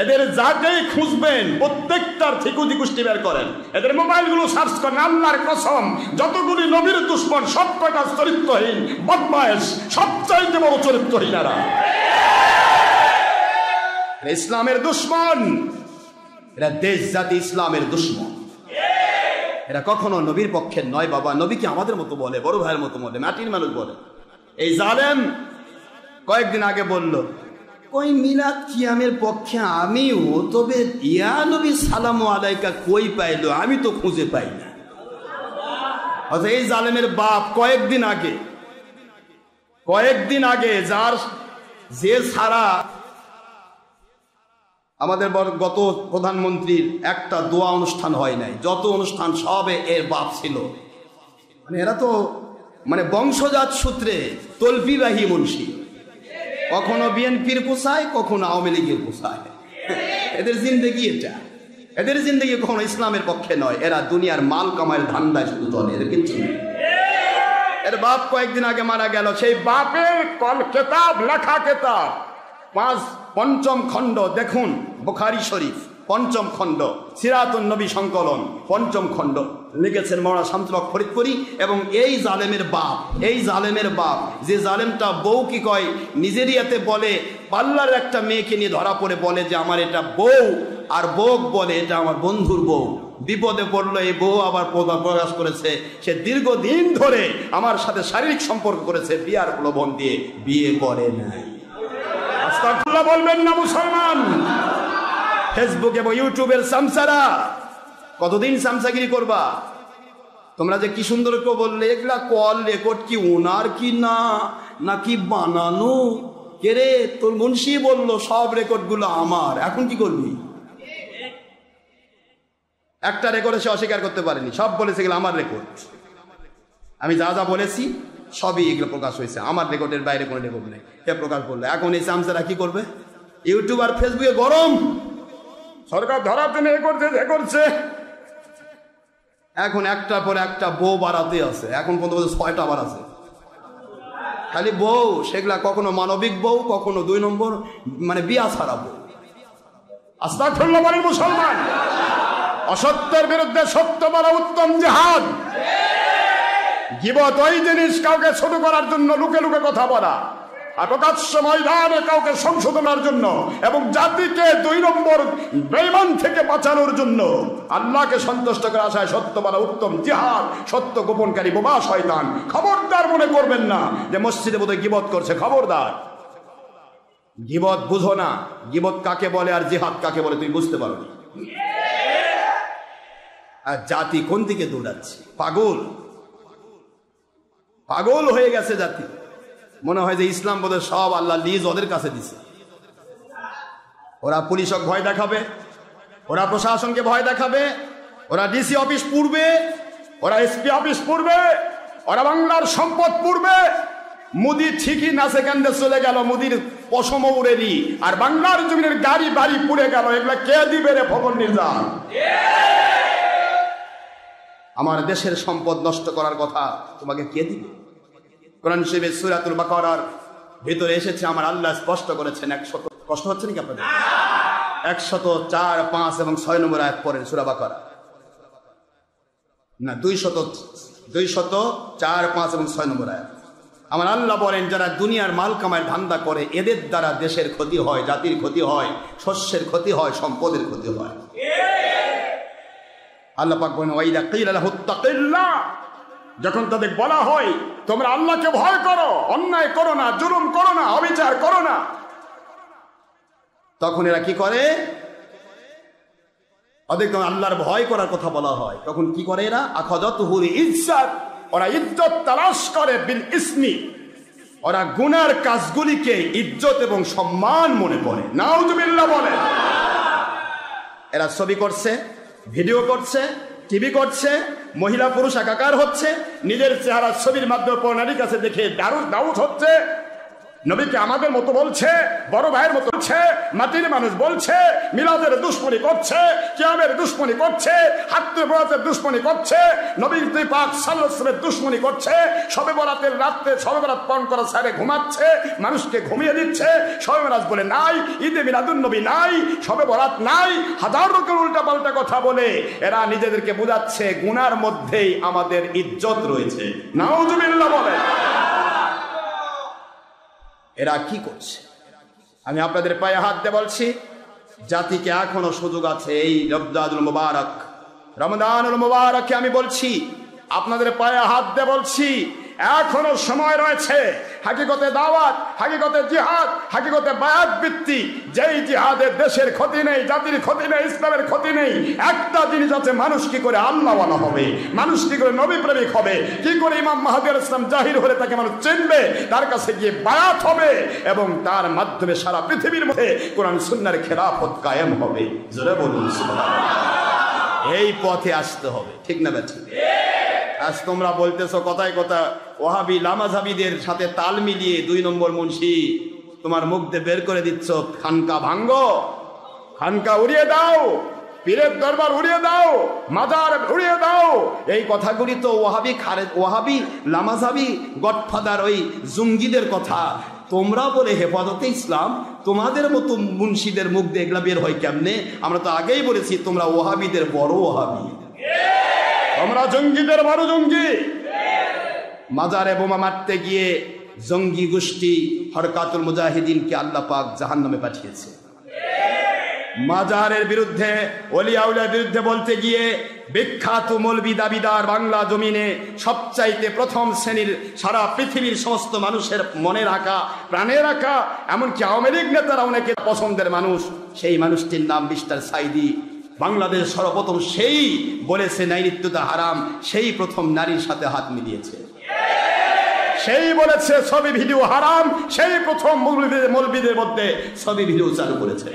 এদের যাকেই খুঁজবেন প্রত্যেকটার ঠিকুজি গোষ্ঠী বের করেন, এদের মোবাইলগুলো সার্চ করেন। আল্লাহর কসম, যতগুলি নবীর দুশ্মন সব কয়টা চরিত্রহীন বদমায়েশ, সবচাইতে বড় চরিত্রহীন এরা। ইসলামের দুশ্মন এরা, দেশ জাতি ইসলামের দুশ্মন এরা। কখনো নবীর পক্ষে নয় বাবা। নবীকে আমাদের মতো বলে, বড় ভাইয়ের মতো বলে, মাটির মানুষ বলে। এই জালেম কয়েকদিন আগে বলল, ওই মিলাদ কিয়ামের পক্ষে আমিও, তবে ইয়া নবী সালামু আলাইকা কই পাইলো, আমি তো খুঁজে পাই না। অর্থাৎ এই জালেমের বাপ কয়েকদিন আগে যে ছাড়া আমাদের গত প্রধানমন্ত্রীর একটা দোয়া অনুষ্ঠান হয় নাই, যত অনুষ্ঠান সবে এর বাপ ছিল। মানে এরা তো মানে বংশজাত সূত্রে তলপিবাহী মুন্সি, কখনো বিএনপির পোষায়, কখনো আওয়ামী লীগের পোষায়। এদের জিন্দেগি এটা, এদের জিন্দেগি কখনো ইসলামের পক্ষে নয়। এরা দুনিয়ার মাল কামাইয়ের ধান্দায় শুধু চলে, এদের কিচ্ছু নেই। এর বাপ কয়েকদিন আগে মারা গেল। সেই বাপের কেতাব, লেখা কেতাব, 5ম খণ্ড দেখুন, বুখারী শরীফ 5ম খণ্ড, সিরাতুন নবী সংকলন 5ম খণ্ড, লিখেছেন মাওলানা শামসুল হক ফরিদপুরি। এবং এই জালেমের বাপ, যে জালেমটা বউ কি কয় নিজেরিয়াতে বলে, পাল্লার একটা মেয়েকে নিয়ে ধরা পড়ে বলে যে আমার এটা বউ, আর বউ বলে এটা আমার বন্ধুর বউ। বিপদে পড়লো, এই বউ আবার প্রকাশ করেছে সে দীর্ঘদিন ধরে আমার সাথে শারীরিক সম্পর্ক করেছে, বিয়ার প্রলোভন দিয়ে, বিয়ে করে নাই। আস্তাগফিরুল্লাহ বলবেন না মুসলমান? ফেসবুক এবং ইউটিউবের সামসারা, কতদিন সামসাগিরি করবা তোমরা? যে কি সুন্দর কেউ বললে, এগুলা কল রেকর্ড কি ওনার কি না নাকি বানানো? কে রে? তোর মুন্সি বললো সব রেকর্ড গুলো আমার। এখন কি করবি? একটা রেকর্ডে সে অস্বীকার করতে পারেনি, সব বলেছে এগুলো আমার রেকর্ড। আমি যা যা বলেছি সবই এগুলো প্রকাশ হয়েছে, আমার রেকর্ডের বাইরে কোনো রেকর্ড নেই। কে প্রকাশ করলো? এখন এই সামসারা কি করবে? ইউটিউব আর ফেসবুকে গরম, সরকার ধরার জন্য এ করছে। এখন একটার পর একটা বউ বাড়াতে আছে, এখন পর্যন্ত 6টা বার আছে খালি বউ। সেগুলা কখনো মানবিক বউ, কখনো 2 নম্বর মানে বিয়া ছাড়া বউ। আস্তাগফিরুল্লাহ বলেন মুসলমান। অসত্যের বিরুদ্ধে সত্য বলা উত্তম জিহাদ। গীবত ওই জিনিস, কাউকে ছোট করার জন্য লুকে লুকে কথা বলা, আর প্রকাশ্য ময়দানে কাউকে সংশোধনের জন্য এবং জাতিকে 2 নম্বর বেঈমান থেকে বাঁচানোর জন্য আল্লাহকে সন্তুষ্ট করার আশায় সত্য বলা উত্তম জিহাদ। সত্য গোপনকারী বোমা শয়তান। খবরদার মনে করবেন না যে মসজিদে বোধহয় গীবত করছে, খবরদার। গীবত বুঝো না, গীবত কাকে বলে আর জিহাদ কাকে বলে তুমি বুঝতে পারো না। আর জাতি কোন দিকে দৌড়াচ্ছে? পাগল হয়ে গেছে জাতি। মনে হয় যে ইসলাম বোধহয় সব আল্লাহ লিজ ওদের কাছে দিছে। ওরা পুলিশক ভয় দেখাবে, ওরা প্রশাসনকে ভয় দেখাবে, ওরা ডিসি অফিস পুড়বে, ওরা এসপি অফিস পুড়বে, ওরা বাংলার সম্পদ পুড়বে। মোদি ঠিকই না সেকেন্ডে চলে গেল, মোদির পশম উড়ে দি, আর বাংলার জমিনের গাড়ি বাড়ি পুড়ে গেল। এগুলা কে দিবে রে ফকর নির্যান? আমার দেশের সম্পদ নষ্ট করার কথা তোমাকে কে দিবে? কোরআন শরীফের সূরাতুল বাকারার ভিতরে এসেছে, আমার আল্লাহ স্পষ্ট করেছেন। 100 কষ্ট হচ্ছে নাকি আপনাদের? 104, 5 এবং 6 নম্বর আয়াত পড়েন সূরা বাকারা। না, 204, 5 এবং 6 নম্বর আয়াত। আমার আল্লাহ বলেন, যারা দুনিয়ার মাল কামায় ধান্দা করে, এদের দ্বারা দেশের ক্ষতি হয়, জাতির ক্ষতি হয়, শস্যের ক্ষতি হয়, সম্পদের ক্ষতি হয়। আল্লাহ পাক বলেন, ওয়াইদা কিলা লাহু তাকিল্লাহ, যখন তাদের বলা হয় তোমরা আল্লাহকে ভয় করো, অন্যায় করো না, জুলুম করো না, অবিচার করো না, তখন এরা কি করে? ওদের আল্লাহর ভয় করার কথা বলা হয়, তখন কি করে এরা? আখাযাতুহুল ইজ্জাত, ওরা ইজ্জত তালাশ করে, বিল ইসমি, ওরা গুনার কাজগুলিকে ইজ্জত এবং সম্মান মনে করে। নাউজুবিল্লাহ বলে। এরা ছবি করছে, ভিডিও করছে, টিভি করছে, মহিলা পুরুষ একাকার হচ্ছে, নিজের চেহারা ছবির মাধ্যমে নারীর কাছে দেখে দাউদ হচ্ছে, নবীকে আমাদের মতো বলছে, বড় ভাইয়ের মতো বলছে, মাটির মানুষ বলছে, মিলাদের দুশ্মনী করছে, কিয়ামের দুশ্মনী করছে, হাত্তে বরাতের দুশ্মনী করছে, নবী পাক সাল্লাল্লাহু আলাইহি ওয়াসাল্লামের দুশ্মনী করছে, শবে বরাতের রাতে শবে বরাত পালন করা সারে ঘুমাচ্ছে, মানুষকে ঘুমিয়ে দিচ্ছে, শবে বরাত বলে নাই, ঈদে মিলাদুন নবী নাই, শবে বরাত নাই, হাজার রকম উল্টা পাল্টা কথা বলে এরা নিজেদেরকে বোঝাচ্ছে গুনার মধ্যেই আমাদের ইজ্জত রয়েছে। নাউজুবিল্লাহ বলে। এরা কি করছে? আমি আপনাদের পায়ে হাত দিয়ে বলছি, জাতিকে এখনো সুযোগ আছে। এই রমজানুল মুবারক, রমজানুল মুবারকে আমি বলছি, আপনাদের পায়ে হাত দিয়ে বলছি, এখনো সময় রয়েছে। হাকিকতে দাওয়াত, হাকিকতে জিহাদ, হাকিকতে বায়াত ভিত্তি, যেই জিহাদের দেশের ক্ষতি নেই, জাতির ক্ষতি নেই, ইসলামের ক্ষতি নেই। একটা জিনিস আছে, মানুষ কি করে আল্লাহওয়ালা হবে, মানুষ কি করে নবী প্রেমিক হবে, কি করে ইমাম মাহদী আলাইহিস সালাম জাহির হলে তাকে মানুষ চিনবে, তার কাছে গিয়ে বায়াত হবে এবং তার মাধ্যমে সারা পৃথিবীর মধ্যে কোরআন সুন্নাহর খেলাফত কায়েম হবে। জোরে বলুন সুবহানাল্লাহ। এই পথে আসতে হবে, ঠিক না বেঠিক? আজ তোমরা বলতেছো কথায় কথা ওয়াহাবি লামাজাবিদের সাথে তাল মিলিয়ে 2 নম্বর মুন্সি তোমার মুখ দিয়ে বের করে দিচ্ছ, খানকা ভাঙ্গো, খানকা উড়িয়ে দাও, পীরের দরবার উড়িয়ে দাও, মাজার উড়িয়ে দাও। এই কথাগুলি তো ওয়াহাবি লামাজাবি গডফাদার ওই জঙ্গিদের কথা। তোমরা বলে হেফাজতে ইসলাম, তোমাদের মতো মুন্সিদের মুখ দিয়ে এগুলা বের হয় কেমনে? আমরা তো আগেই বলেছি তোমরা ওয়াহাবিদের বড় ওয়াহাবি, আমরা জঙ্গিদের বড় জঙ্গি। মাজারে বোমা মারতে গিয়ে জঙ্গি গোষ্ঠী হরকাতুল মুজাহিদিনকে আল্লাহ পাক জাহান্নামে পাঠিয়েছে। মাজারের বিরুদ্ধে, ওলিয়া উলিয়ার বিরুদ্ধে বলতে গিয়ে বিখ্যাত মৌলবি দাবিদার বাংলা জমিনে সবচাইতে প্রথম শ্রেণীর, সারা পৃথিবীর সমস্ত মানুষের মনে রাখা, প্রাণে রাখা, এমনকি আওয়ামী লীগ নেতারা অনেকে পছন্দের মানুষ, সেই মানুষটির নাম মিস্টার সাইদি। বাংলাদেশ সর্বপ্রথম সেই বলেছে নারীত্বতা হারাম, সেই প্রথম নারীর সাথে হাত মিলিয়েছে, সেই বলেছে ছবি ভিডিও হারাম, সেই প্রথম মৌলবীদের মধ্যে ছবি ভিডিও চালু করেছে,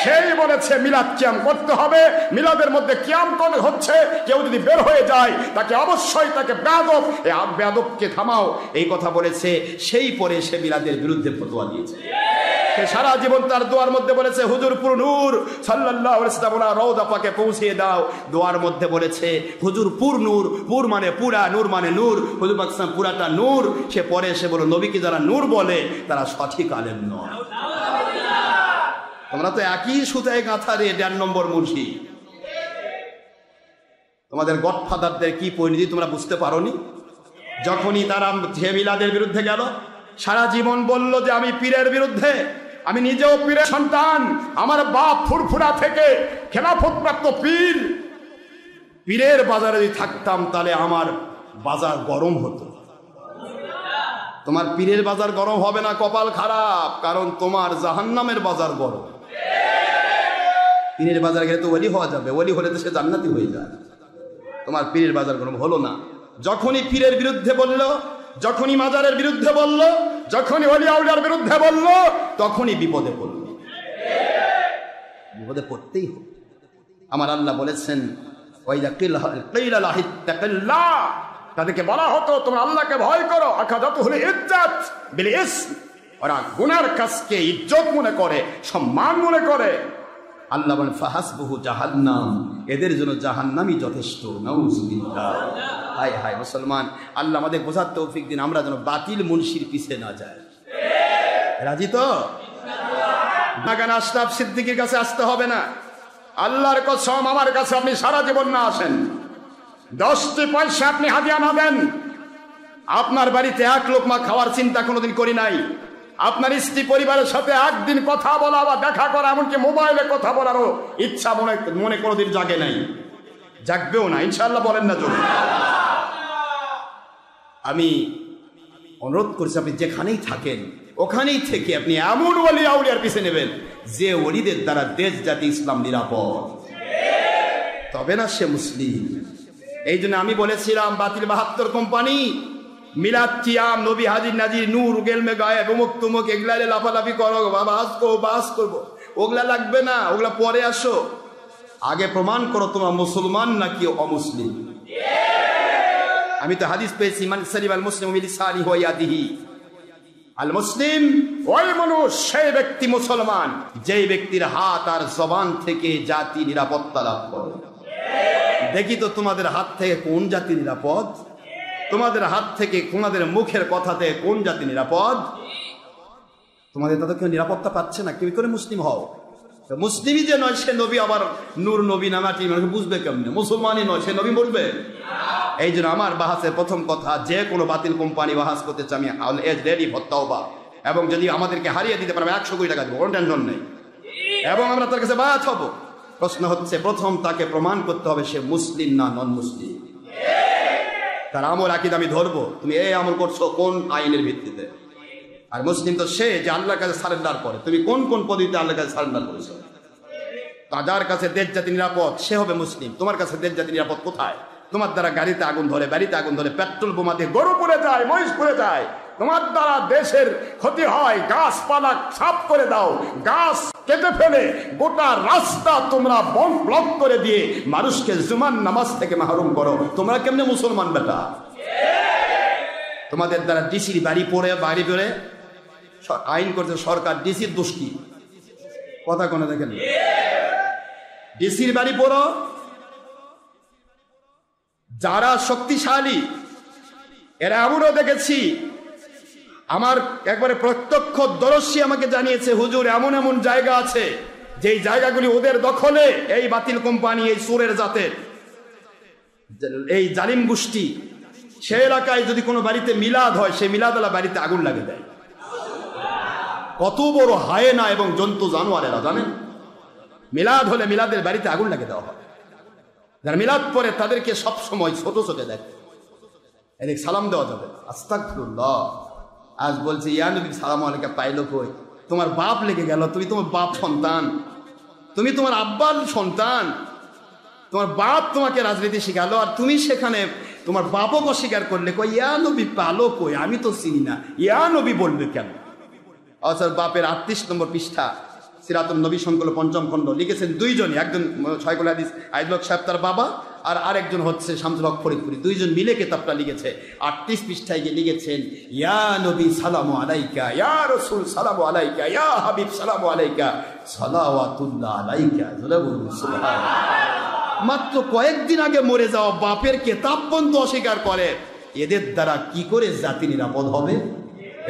সেই বলেছে মিলাদ কিয়াম করতে হবে, মিলাদের মধ্যে কিয়াম হচ্ছে, কেউ যদি বের হয়ে যায় তাকে অবশ্যই তাকে বেয়াদব, এই বেয়াদবকে থামাও, এই কথা বলেছে। সেই পরে সে মিলাদের বিরুদ্ধে ফতোয়া দিয়েছে। সে সারা জীবন তার দোয়ার মধ্যে বলেছে হুজুরপুর নূর সাল্লাল্লাহু আলাইহি ওয়াসাল্লাম রওজা পাকে পৌঁছিয়ে দাও। দোয়ার মধ্যে বলেছে হুজুরপুর নূর, পুর মানে পুরা, নূর মানে নূর, হুজুর পাক সাল্লাল্লাহু পুরাটা নূর। সে পরে এসে বলো নবীকে যারা নূর বলে তারা সঠিক আলেম নয়। তোমরা তো একই সুতায় গাঁথা রে 1.5 নম্বর মুন্সি। তোমাদের গডফাদারদের কি পরিণতি তোমরা বুঝতে পারোনি? যখনই তারা মিলাদের বিরুদ্ধে গেল, সারা জীবন বলল যে আমি পীরের বিরুদ্ধে, আমি নিজেও পীরের সন্তান, আমার বাপ ফুরফুরা থেকে খেলাফত প্রাপ্ত পীর, পীরের বাজারে যদি থাকতাম তাহলে আমার বাজার গরম হতো। তোমার পীরের বাজার গরম হবে না, কপাল খারাপ, কারণ তোমার জাহান্নামের বাজার গরম। পীরের বাজার গেলে তো ওলি হওয়া যাবে, ওলি হলে তো সে জান্নাতি হয়ে যায়। তোমার পীরের বাজার গরম হলো না। যখনই পীরের বিরুদ্ধে বলল, যখনই মাজারের বিরুদ্ধে বলল, যখনই ওলি আউলিয়ার বিরুদ্ধে বলল, তখনই বিপদে পড়ল। বিপদে পড়তেই হবে। আমার আল্লাহ বলেছেন ওয়াইদা কিলা লাহি তাকাল্লাহ, তাদেরকে বলা হতো তোমরা আল্লাহকে ভয় করো, আখাযাতুহুল ইজ্জাত বিল ইসম, ওরা গুনার কাজকে ইজ্জত মনে করে, সম্মান মনে করে। আল্লাহ বলেন ফাহাসবুহু জাহান্নাম, এদের জন্য জাহান্নামই যথেষ্ট। নাউযুবিল্লাহ। হায় হায় মুসলমান, আল্লাহ আমাদের বোঝার তৌফিক দিন, আমরা যেন বাতিল মুনশির পিছে না যাই। রাজি তো? বাগান আশরাফ সিদ্দিকীর কাছে আসতে হবে না। আল্লাহর কসম, আমার কাছে আপনি সারা জীবন না আসেন, 10টি পয়সা আপনি হাদিয়া না দেন, আপনার বাড়িতে এক লোকমা খাওয়ার চিন্তা কোনোদিন করি নাই। আপনার স্ত্রী পরিবারের সাথে একদিন কথা বলা বা দেখা করা, এমনকি মোবাইলে কথা বলারও ইচ্ছা মনে কোনোদিন জাগে নাই, জাগবেও না ইনশাআল্লাহ। বলেন না জোরে? আমি অনুরোধ করছি আপনি যেখানেই থাকেন ওখানেই থেকে আপনি এমন ওলি আউলিয়ার পিছে নেবেন যে ওলিদের দ্বারা দেশ জাতি ইসলাম নিরাপদ, তবে না সে মুসলিম। এই জন্য আমি বলেছিলাম বাতিল 72 কোম্পানি মিলাদ কিয়াম নবী হাজির নাজির নূর গেলমে গায়েব অমুক তুমুক এগুলা লাফালাফি করো, বাস করবো, ওগুলা লাগবে না, ওগুলা পরে আসো। আগে প্রমাণ করো তোমরা মুসলমান নাকি অমুসলিম। আমি তো হাদিস পেয়েছি, মান সালিম আল মুসলিম বিলিসানিহি ওয়া ইয়াদিহি, আল মুসলিম ওই মানুষ, সেই ব্যক্তি মুসলমান যেই ব্যক্তির হাত আর জবান থেকে জাতি নিরাপত্তা লাভ করে। দেখি তো তোমাদের হাত থেকে কোন জাতি নিরাপদ, তোমাদের হাত থেকে তোমাদের মুখের কথা থেকে কোন জাতি নিরাপদ। তোমাদের তাদের কেউ নিরাপত্তা পাচ্ছে না, কেউ করে মুসলিম হও। মুসলিমই যে নয় সে নবী আবার নূর নবী নামাটি মানুষ বুঝবে কেমনে? মুসলমানই নয় সে নবী বলবে। এই জন্য আমার বাহাসের প্রথম কথা, যে কোনো বাতিল কোম্পানি বাহাস করতে চাই আমি রেডি ফর তাওবা, এবং যদি আমাদেরকে হারিয়ে দিতে পারে 100 কোটি টাকা দেবো, কোনো টেনশন নেই, এবং আমরা তার কাছে বায়াত হব। প্রশ্ন হচ্ছে প্রথম তাকে প্রমাণ করতে হবে সে মুসলিম না নন মুসলিম। তার আমল আকীদা আমি ধরবো, তুমি এই আমল করছো কোন আইনের ভিত্তিতে। আর মুসলিম তো সে যে আল্লাহর কাছে সারেন্ডার করে। তুমি কোন কোন পদ্ধতিতে আল্লাহর কাছে সারেন্ডার করেছো? যার কাছে দেশ জাতি নিরাপদ সে হবে মুসলিম। তোমার কাছে দেশ জাতি নিরাপদ কোথায়? তোমার দ্বারা গাড়িতে আগুন ধরে, বাড়িতে আগুন ধরে, পেট্রোল বোমা দিয়ে গরু পুড়ে যায়, মহিষ পুড়ে যায়, তোমার দ্বারা দেশের ক্ষতি হয়, গাছপালা সাফ করে দাও, গাছ কেটে ফেলে গোটা রাস্তা তোমরা ব্লক করে দিয়ে মানুষকে জুমার নামাজ থেকে মাহরুম করো, তোমরা কেমনে মুসলমান বেটা? তোমাদের দ্বারা ডিসির বাড়ি পড়ে আইন করছে সরকার, ডিসির দোষ কি? কথা কোনে দেখেন, ডিসির বাড়ি পড়ো। যারা শক্তিশালী এরা এমনও দেখেছি, আমার একবারে প্রত্যক্ষ দর্শী আমাকে জানিয়েছে, হুজুর এমন এমন জায়গা আছে যেই জায়গাগুলি ওদের দখলে, এই বাতিল কোম্পানি, এই সুরের জাতের, এই জালিম গোষ্ঠী, সে এলাকায় যদি কোনো বাড়িতে মিলাদ হয়, সে মিলাদওয়ালা বাড়িতে আগুন লাগিয়ে দেয়। কত বড় হায়েনা এবং জন্তু জানোয়ার এরা জানেন? মিলাদ হলে মিলাদের বাড়িতে আগুন লাগিয়ে দেওয়া হয়। যারা মিলাদ পরে তাদেরকে সবসময় ছোট চোখে দেখে, এদিকে সালাম দেওয়া যাবে। আস্তাগফিরুল্লাহ। আজ বলছে ইয়া নবী সালাম আলাইকা পাইলো কই? তোমার বাপ লেগে গেল, তুমি তোমার বাপ সন্তান, তুমি তোমার আব্বার সন্তান, তোমার বাপ তোমাকে রাজনীতি শিখালো আর তুমি সেখানে তোমার বাপকে অস্বীকার করলে। কই ইয়া নবী পালো কই? আমি তো চিনি না, ইয়া নবী বলবে কেন? অথচ বাপের 38 নম্বর পৃষ্ঠা সিরাতুন নবী সংকলন 5ম খণ্ড লিখেছেন দুইজনই, একজন শাইখুল হাদিস আইদুল হক সাহেব তার বাবা, আর আরেকজন হচ্ছে শামসুল হক ফরিদপুরি, দুইজন মিলে কিতাবটা লিখেছে। 38 পৃষ্ঠায় গিয়ে লিখেছেন ইয়া নবী সালামু আলাইকা, ইয়া রাসূল সালামু আলাইকা, ইয়া হাবিব সালামু আলাইকা, সালাওয়াতুল্লাহ আলাইকা। সুবহানাল্লাহ। মাত্র কয়েকদিন আগে মরে যাওয়া বাপের কিতাব বন্ধু অস্বীকার করে, এদের দ্বারা কি করে জাতি নিরাপদ হবে?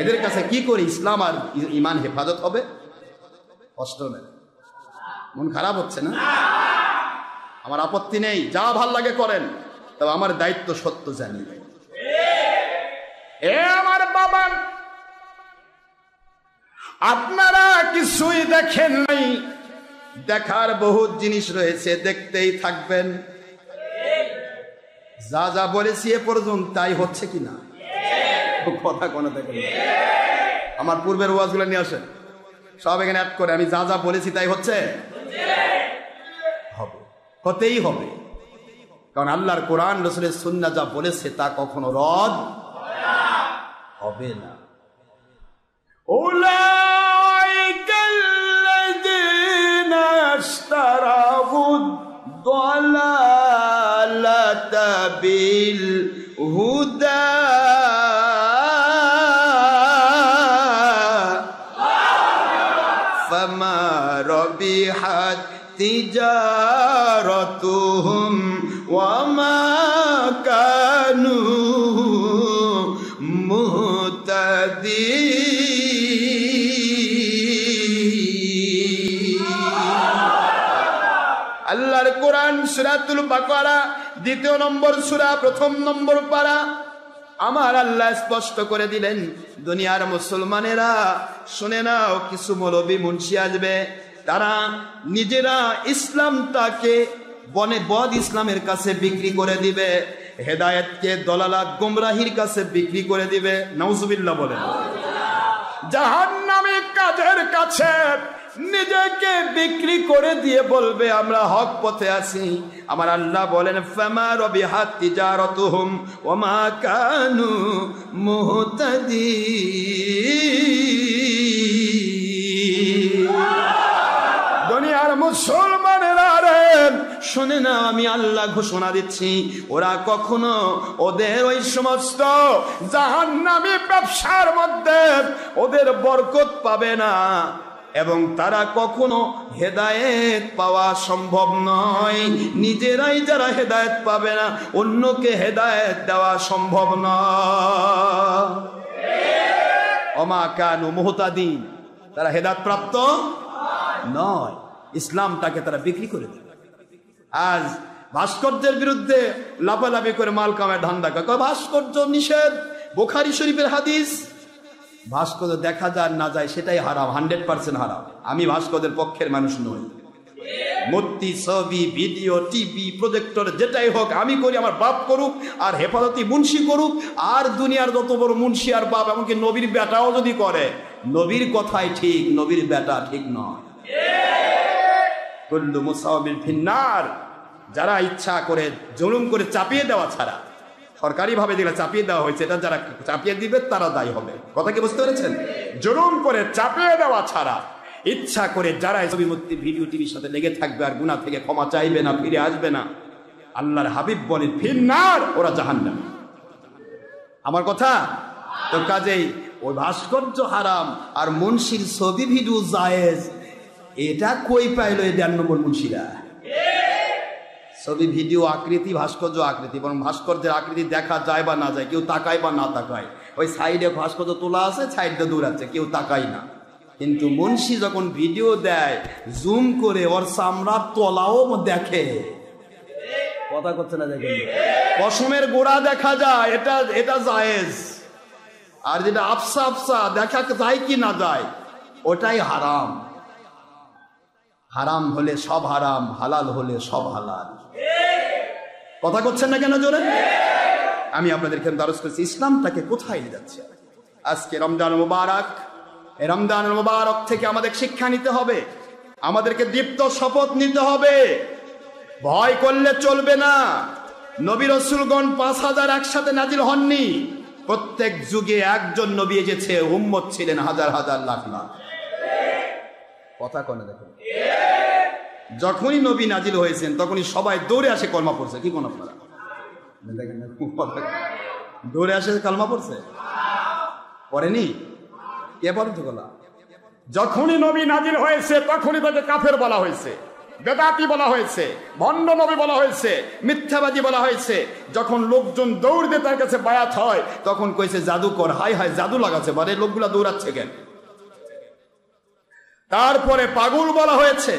এদের কাছে কি করে ইসলাম আর ইমান হেফাজত হবে? কষ্ট নেই, মন খারাপ হচ্ছে না? আমার আপত্তি নেই, যা ভাল লাগে করেন, তবে আমার দায়িত্ব সত্য জানি। এ আমার বাবা, আপনারা কিছুই দেখেন নাই, দেখার বহুত জিনিস রয়েছে, দেখতেই থাকবেন। যা যা বলেছি এ পর্যন্ত তাই হচ্ছে কিনা কথা কোনো দেখেন। আমার পূর্বের ওয়াজগুলো নিয়ে আসেন, সব এখানে অ্যাড করে। আমি যা যা বলেছি তাই হচ্ছে, হবে, হতেই হবে, কারণ আল্লাহর কোরআন রাসূলের সুন্নাহ যা বলেছে তা কখনো রদ হবে না। উলাইকাল্লাযীনা ইশতারাউদ দালালাতা বিল হুদা ফামা রবিহাত তিজারাতুহুম ওয়া মা কানু মুহতাদিন। আল্লাহর কোরআন সূরাতুল বাকারা 2 নম্বর সূরা 1 নম্বর পারা। আমার আল্লাহ স্পষ্ট করে দিলেন, দুনিয়ার মুসলমানেরা শুনে নাও, কিছু মৌলবী মুন্সি আসবে, তারা নিজেরা ইসলামটাকে বদ ইসলামের কাছে বিক্রি করে দিবে, হেদায়েতকে দলালাত গোমরাহির কাছে বিক্রি করে দিবে। নাউজুবিল্লাহ বলেন। জাহান্নামী কাজের কাছে নিজেকে বিক্রি করে দিয়ে বলবে আমরা হক পথে আছি। আমার আল্লাহ বলেন, ফামা রবিহাত তিজারাতুহুম ওয়া মা কানু মুহতাদিন। দুনিয়ার মুসলমানেরা রে শুনে না, আমি আল্লাহ ঘোষণা দিচ্ছি, ওরা কখনো ওদের ওই সমস্ত জাহান্নামী ব্যবসার মধ্যে ওদের বরকত পাবে না, এবং তারা কখনো হেদায়েত পাওয়া সম্ভব নয়। নিজেরাই যারা হেদায়েত পাবে না, অন্যকে হেদায়েত দেওয়া সম্ভব নয়। ওমা কানু মুহতাদিন, তারা হেদায়েত প্রাপ্ত নয়, ইসলামটাকে তারা বিক্রি করে দেবে। আজ ভাস্কর্যের বিরুদ্ধে লাফালাফি করে মাল কামায় ধান্দা করে, ভাস্কর্য নিষেধ, বুখারী শরীফের হাদিস। ভাস্কর্য দেখা যায় না যায় সেটাই হারাম, 100% হারাম। আমি ভাস্কর্যের পক্ষের মানুষ নই। মূর্তি, ছবি, ভিডিও, টিভি, প্রজেক্টর যেটাই হোক আমি করি, আমার বাপ করুক, আর হেফাজতি মুন্সি করুক, আর দুনিয়ার যত বড় মুন্সি আর বাপ, এমনকি নবীর বেটাও যদি করে, নবীর কথাই ঠিক, নবীর বেটা ঠিক নয়। কুল্লু মুসাওয়াবিন ফিন্নার। যারা ইচ্ছা করে জুলুম করে চাপিয়ে দেওয়া ছাড়া, সরকারি ভাবে যেগুলো চাপিয়ে দেওয়া হয়েছে, এটা যারা চাপিয়ে দিবে তারা দায়ী হবে। কথা কি বুঝতে পেরেছেন? জুলুম করে চাপিয়ে দেওয়া ছাড়া ইচ্ছা করে যারা ছবি, মূর্তি, ভিডিও, টিভির সাথে লেগে থাকবে আর গুনাহ থেকে ক্ষমা চাইবে না, ফিরে আসবে না, আল্লাহর হাবিব বলেন ফিন্নার, ওরা জাহান্নাম। আমার কথা তো কাজেই ওই ভাস্কর্য হারাম আর মুন্সির ছবি ভিডিও জায়েজ, এটা কই পাইল এই 1.5 নম্বর মুন্সিরা? ছবি, ভিডিও, আকৃতি, ভাস্কর্য আকৃতি, বরং ভাস্কর্যের আকৃতি দেখা যায় বা না যায়, কেউ তাকায় বা না তাকায়, ওই সাইডে ভাস্কর্য তোলা আছে, সাইডে দৌড়াচ্ছে, কেউ তাকায় না। কিন্তু মুন্সি যখন ভিডিও দেয়, জুম করে ওর চামড়ার তলাও দেখে। কথা করছে না? দেখেন, পশমের গোড়া দেখা যায়, এটা জায়েজ। আর যেটা আফসা আফসা দেখা যায় কি না যায়, ওটাই হারাম। হারাম হলে সব হারাম, হালাল হলে সব হালাল। কথা করছেন না কেন জোরে? আমি আপনাদেরকে দারুস করছি ইসলামটাকে কোথায় নিয়ে যাচ্ছে। আজকে রমজান মুবারক, এই রমজান মুবারক থেকে আমাদের শিক্ষা নিতে হবে, আমাদেরকে দীপ্ত শপথ নিতে হবে। ভয় করলে চলবে না। নবী রাসূলগণ 5000 একসাথে নাজিল হননি, প্রত্যেক যুগে একজন নবী এসেছে, উম্মত ছিলেন হাজার হাজার লাখ লাখ। কথা কনে দেখেন, যখনই নবী নাজিল হয়েছেন তখনই সবাই দৌড়ে আসে কলমা পড়ছে। কি কোন আপনারা দৌড়ে আসে কলমা পড়ছে? পড়েনি? কে পড়ে তো গলা? যখনই নবী নাজিল হয়েছে তখনই তাকে কাফের বলা হয়েছে, বেদাতি বলা হয়েছে, ভণ্ড নবী বলা হয়েছে, মিথ্যাবাদী বলা হয়েছে। যখন লোকজন দৌড় দিয়ে তার কাছে বায়াত হয় তখন কইছে জাদুকর। হাই হাই, জাদু লাগাচ্ছে, মানে লোকগুলা দৌড়াচ্ছে কেন? তারপরে পাগল বলা হয়েছে।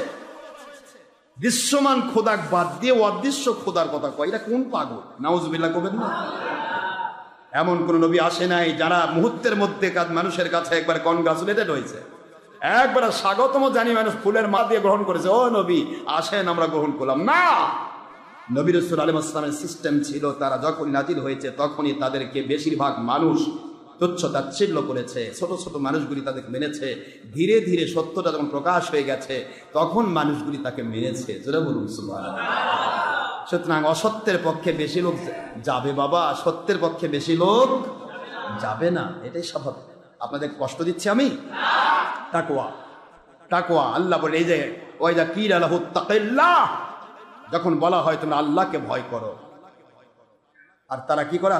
দৃশ্যমান খোদাক বাদ দিয়ে অদৃশ্য খোদার কথা কয়, এটা কোন পাগল? নাউজুবিল্লাহ করবেন না। এমন কোন নবী আসে নাই যারা মুহূর্তের মধ্যে মানুষের কাছে একবার কনগ্রাচুলেটেড হয়েছে, একবার স্বাগতম জানি মানুষ ফুলের মা দিয়ে গ্রহণ করেছে। ও নবী আসেন, আমরা গ্রহণ করলাম না। নবী রাসূল আলাইহিস সালামের সিস্টেম ছিল, তারা যখন নাজিল হয়েছে তখনই তাদেরকে বেশিরভাগ মানুষ তুচ্ছ তাচ্ছিল্য করেছে, ছোট ছোট মানুষগুলি তাদেরকে মেনেছে। ধীরে ধীরে সত্যটা যখন প্রকাশ হয়ে গেছে তখন মানুষগুলি তাকে মেনেছে। জোরে বলুন সুবহানাল্লাহ। সুতরাং অসত্যের পক্ষে বেশি লোক যাবে বাবা, সত্যের পক্ষে বেশি লোক যাবে না, এটাই স্বাভাবিক। আপনাদের কষ্ট দিচ্ছি আমি? তাকওয়া, তাকওয়া। আল্লাহ বলে এই যে ওয়াইদা কিলা লাহু তাকিল্লাহ, যখন বলা হয় তোমরা আল্লাহকে ভয় করো, আর তারা কি করে?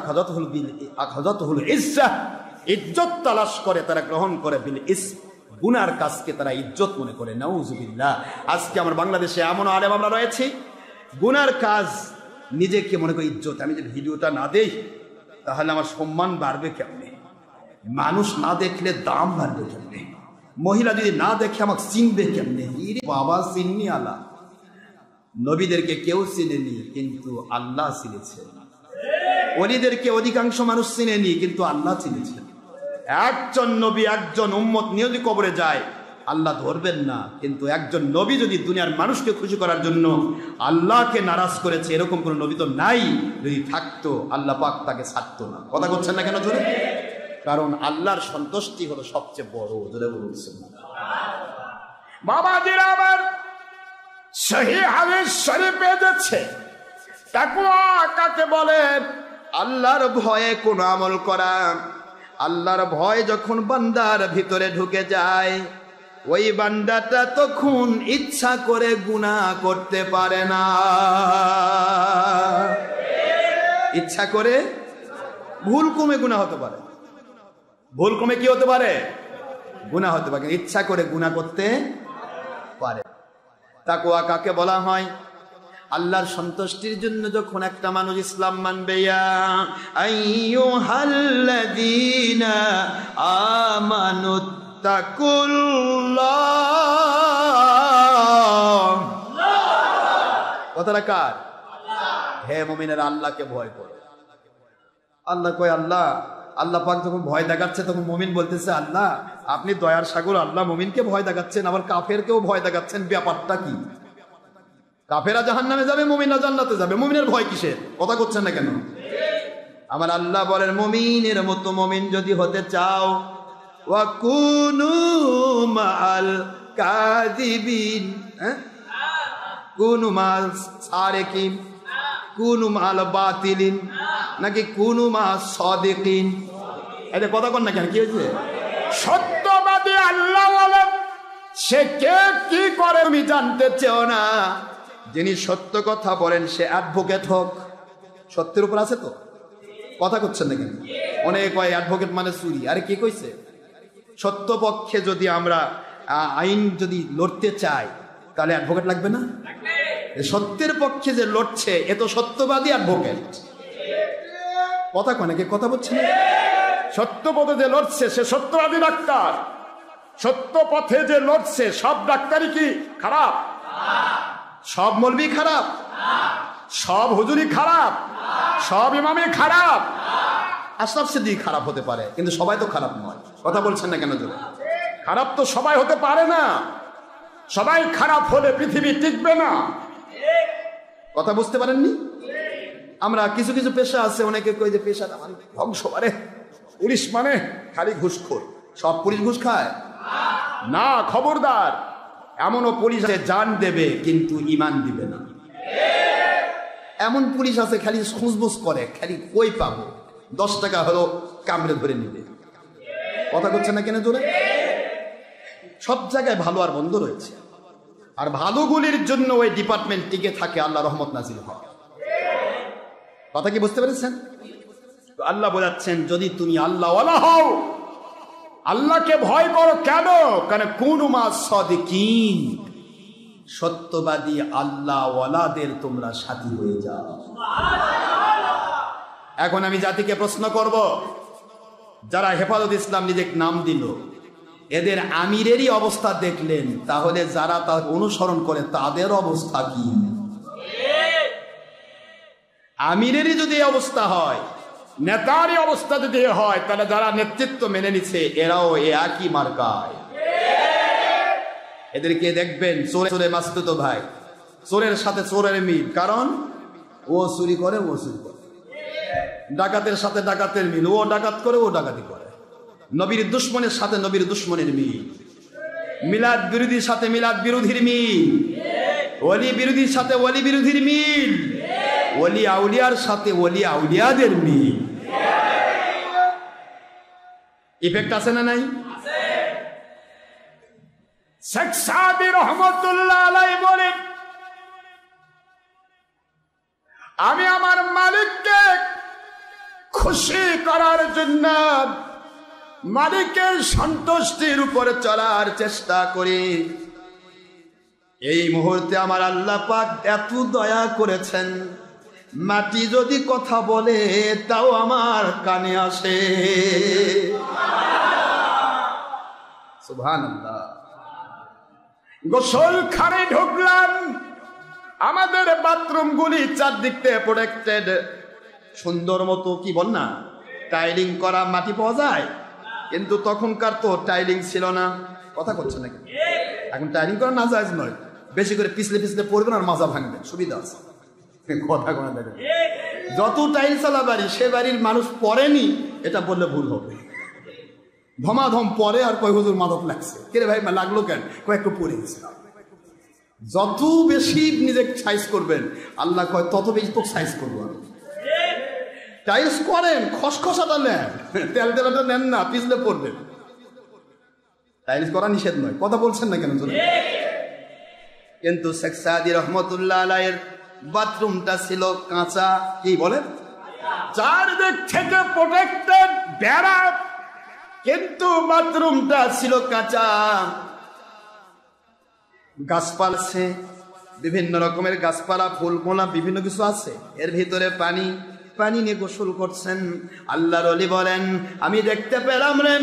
আখাযাতুহুল ইজ্জাহ, ইজ্জত তালাশ করে, তারা গ্রহণ করে বিল ইসম, গুনার কাজকে তারা ইজ্জত মনে করে। নাউজুবিল্লাহ। আজকে আমার বাংলাদেশে এমন আলেম আমরা রয়েছি, গুনার কাজ নিজেকে মনে করি ইজ্জত, আমি যে ভিডিওটা না দেই তাহলে আমার সম্মান বাড়বে কেমনে, মানুষ না দেখলে দাম বাড়বে কেমনে, মহিলা যদি না দেখে আমাকে চিনবে কেমনে। বাবা চিননি আল্লাহ, নবীদেরকে কেউ চিনেনি কিন্তু আল্লাহ চিনেছেন, ওলিদেরকে অধিকাংশ মানুষ চিনেনি কিন্তু আল্লাহ চিনেছেন। একজন নবী একজন উম্মত নিয়ে যদি কবরে যায় আল্লাহ ধরবেন না, কিন্তু একজন নবী যদি দুনিয়ার মানুষকে খুশি করার জন্য আল্লাহকে নারাজ করেছে এরকম কোন নবী তো নাই, যদি থাকতো আল্লাহ পাক তাকে ছাড়তো না। কথা বলছেন না কেন জোরে? কারণ আল্লাহর সন্তুষ্টি হলো সবচেয়ে বড়। জোরে বলছেন বাবাজিরা আমার, সহিহ হাদিস শরীফে যাচ্ছে তাকওয়া কাকে বলেন? আল্লাহর ভয়ে কোন আমল করা। আল্লাহর ভয় যখন বান্দার ভিতরে ঢুকে যায় ওই বান্দাটা তখন ইচ্ছা করে গুনাহ করতে পারে না। ইচ্ছা করে ভুল কমে গুনাহ হতে পারে, ভুল কমে কি হতে পারে? গুনাহ হতে পারে, ইচ্ছা করে গুনাহ করতে পারে। তাকওয়া কাকে বলা হয়? আল্লাহর সন্তুষ্টির জন্য যখন একটা মানুষ ইসলাম মানবে, ইয়া আইয়ুহাল্লাযীনা আমানুত্তাকুল্লাহ। কথাটা কার? হে মুমিনেরা আল্লাহকে ভয় করো। আল্লাহ কয় আল্লাহ, আল্লাহ পাক যখন ভয় দেখাচ্ছে তখন মুমিন বলতেছে আল্লাহ আপনি দয়ার সাগর, আল্লাহ মুমিনকে ভয় দেখাচ্ছেন আবার কাফেরকেও ভয় দেখাচ্ছেন, ব্যাপারটা কি? কাফেরা জাহান্নামে যাবে, মুমিনরা জান্নাতে যাবে, মুমিনের ভয় কিসের? কথা করছেন না কেন? আমার আল্লাহ বলেন মুমিনের মতো মুমিন যদি হতে চাও ওয়া কুনু মাআল কাযিবিন, কুনু মাল সারিকিন, কুনু মাল বাতিলিন, নাকি কুনু মা সাদিকিন? এটা কথা কন না কেন? কি হয়েছে? সত্যবাদী আল্লাহ বলেন সে কে কি করে তুমি জানতে চাও না? যিনি সত্য কথা বলেন সে অ্যাডভোকেট হোক, সত্যের উপর আছে তো। কথা করছেন না কেন? অনেক কয় অ্যাডভোকেট মানে চুরি। আরে কে কইছে? সত্য পক্ষে যদি আমরা আইন যদি লড়তে চাই তাহলে অ্যাডভোকেট লাগবে না? সত্যের পক্ষে যে লড়ছে এ তো সত্যবাদী অ্যাডভোকেট। কথা কয় নাকি? কথা বলছেন? সত্য পথে যে লড়ছে সে সত্যবাদী ডাক্তার। সত্য পথে যে লড়ছে সব ডাক্তারই কি খারাপ? সব মৌলবি খারাপ? সব হুজুরি খারাপ? সব ইমামই খারাপ? আশরাফ সিদ্দিকী খারাপ হতে পারে কিন্তু সবাই তো খারাপ নয়। কথা বলছেন না কেন জোরে? খারাপ তো সবাই হতে পারে না, সবাই খারাপ হলে পৃথিবী টিকবে না। কথা বুঝতে পারেননি? আমরা কিছু কিছু পেশা আছে, অনেকে কই যে পেশাটা মানে ধ্বংস করে। পুলিশ মানে খালি ঘুষখোর। সব পুলিশ ঘুষ খায় না, খবরদার। এমনও পুলিশ আছে জান দেবে কিন্তু ইমান দিবে না। এমন পুলিশ আছে খালি খুঁজবুজ করে, খালি কই পাবো 10 টাকা হলো কামড়ে ধরে নিবে। কথা করছে না কেন জোরে? সব জায়গায় ভালো আর মন্দ রয়েছে, আর ভালোগুলির জন্য ওই ডিপার্টমেন্ট টিকে থাকে, আল্লাহ রহমত নাজিল হয়। কথা কি বুঝতে পেরেছেন? আল্লাহ বোঝাচ্ছেন যদি তুমি আল্লাহ ওয়ালা হও, আল্লাহকে ভয় করো। কেন? কারণ কুনু মা সাদিকিন, সত্যবাদী আল্লাহ ওয়ালাদের তোমরা সাথী হয়ে যাও। এখন আমি জাতিকে প্রশ্ন করব, যারা হেফাজত ইসলাম নিজের নাম দিল এদের আমিরেরই অবস্থা দেখলেন, তাহলে যারা তা অনুসরণ করে তাদের অবস্থা কি? আমিরেরই যদি অবস্থা হয়, নেতারই অবস্থা যদি হয়, তাহলে যারা নেতৃত্ব মেনে নিচ্ছে এরাও একই মার্কায়। এদেরকে দেখবেন চোরে চোরে মাসতুতো ভাই, চোরের সাথে চোরের মিল, কারণ ও চুরি করে ও চুরি করে। ডাকাতের সাথে ডাকাতের মিল, ও ডাকাত করে ও ডাকাতি করে। নবীর দুশ্মনের সাথে নবীর দুশ্মনের মিল, মিলাদ বিরোধীর সাথে মিলাদ বিরোধীর মিল, ওলি বিরোধীর সাথে ওলি বিরোধীর মিল, ওলি আউলিয়ার সাথে ওলি আউলিয়াদের মিল। ইফেক্ট আছে না নাই? শেখ সাদি রহমতুল্লাহ আলাইহি বলেন, আমি আমার মালিককে খুশি করার জন্য মালিকের সন্তুষ্টির উপরে চলার চেষ্টা করি। এই মুহূর্তে আমার আল্লাহ পাক এত দয়া করেছেন মাটি যদি কথা বলে তাও আমার কানে আসে। সুবহানাল্লাহ। গোসলখানে ঢুকলাম, আমাদের বাথরুম গুলি চারদিক থেকে প্রোটেক্টেড, সুন্দর মতো কি বল না টাইলিং করা মাটি পাওয়া যায়, কিন্তু তখনকার তো টাইলিং ছিল না। কথা করছে নাকি? এখন টাইলিং করা না যায় নয়, বেশি করে পিছলে পিছলে পড়বেন আর মাজা ভাঙবেন, সুবিধা আছে। কথা কোনো দেখেন, যত টাইল চালা বাড়ি সে বাড়ির মানুষ পড়েনি এটা বললে ভুল হবে। ধমাধম পরে আর কয় হুজুর মাদক লাগছে, কে রে ভাই লাগলো কেন, কয়েকটু পড়ে গেছে। যত বেশি নিজে সাইজ করবেন আল্লাহ কয় তত বেশি তো সাইজ করবো। টাইলস করেন, খসখসাটা নেন, তেল তেলাটা নেন না, পিছলে পড়বেন। টাইলস করা নিষেধ নয়, কথা বলছেন না কেন? কিন্তু শেখ সাদি রহমতুল্লাহ আলাইহির বাথরুমটা ছিল কাঁচা। কি বলেন? চারদিক থেকে প্রোটেক্টেড বেড়া, কিন্তু বাথরুমটা ছিল কাঁচা। গাছপালা আছে, বিভিন্ন রকমের গাছপালা, ফুলকোনা, বিভিন্ন কিছু আছে, এর ভিতরে পানি। পানি নিয়ে গোসল করছেন। আল্লাহর ওলি বলেন আমি দেখতে পেলাম রে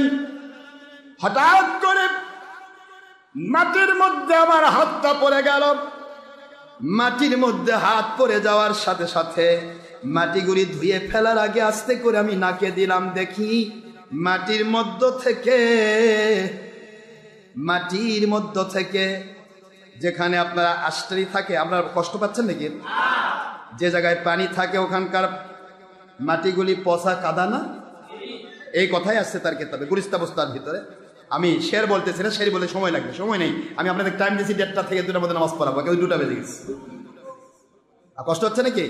হঠাৎ করে মাটির মধ্যে আমার হাতটা পড়ে গেল। মাটির মধ্যে হাত পড়ে যাওয়ার সাথে সাথে মাটিগুলি ধুয়ে ফেলার আগে আস্তে করে আমি নাকে দিলাম, দেখি মাটির মধ্য থেকে যেখানে আপনার আষ্টারি থাকে, আপনারা কষ্ট পাচ্ছেন নাকি? যে জায়গায় পানি থাকে ওখানকার মাটিগুলি পচা কাদা না? এই কথাই আসছে তার কিতাবে গুলিস্তা বস্তার ভিতরে। আমি শের বলতেছি না, শের বলে সময় লাগবে, সময় নেই। আমি আপনাদের টাইম দিয়েছি 1:30 থেকে 2টার মধ্যে নামাজ পড়াবো, কেউ 2টা বেজে গেছে। আর কষ্ট হচ্ছে নাকি?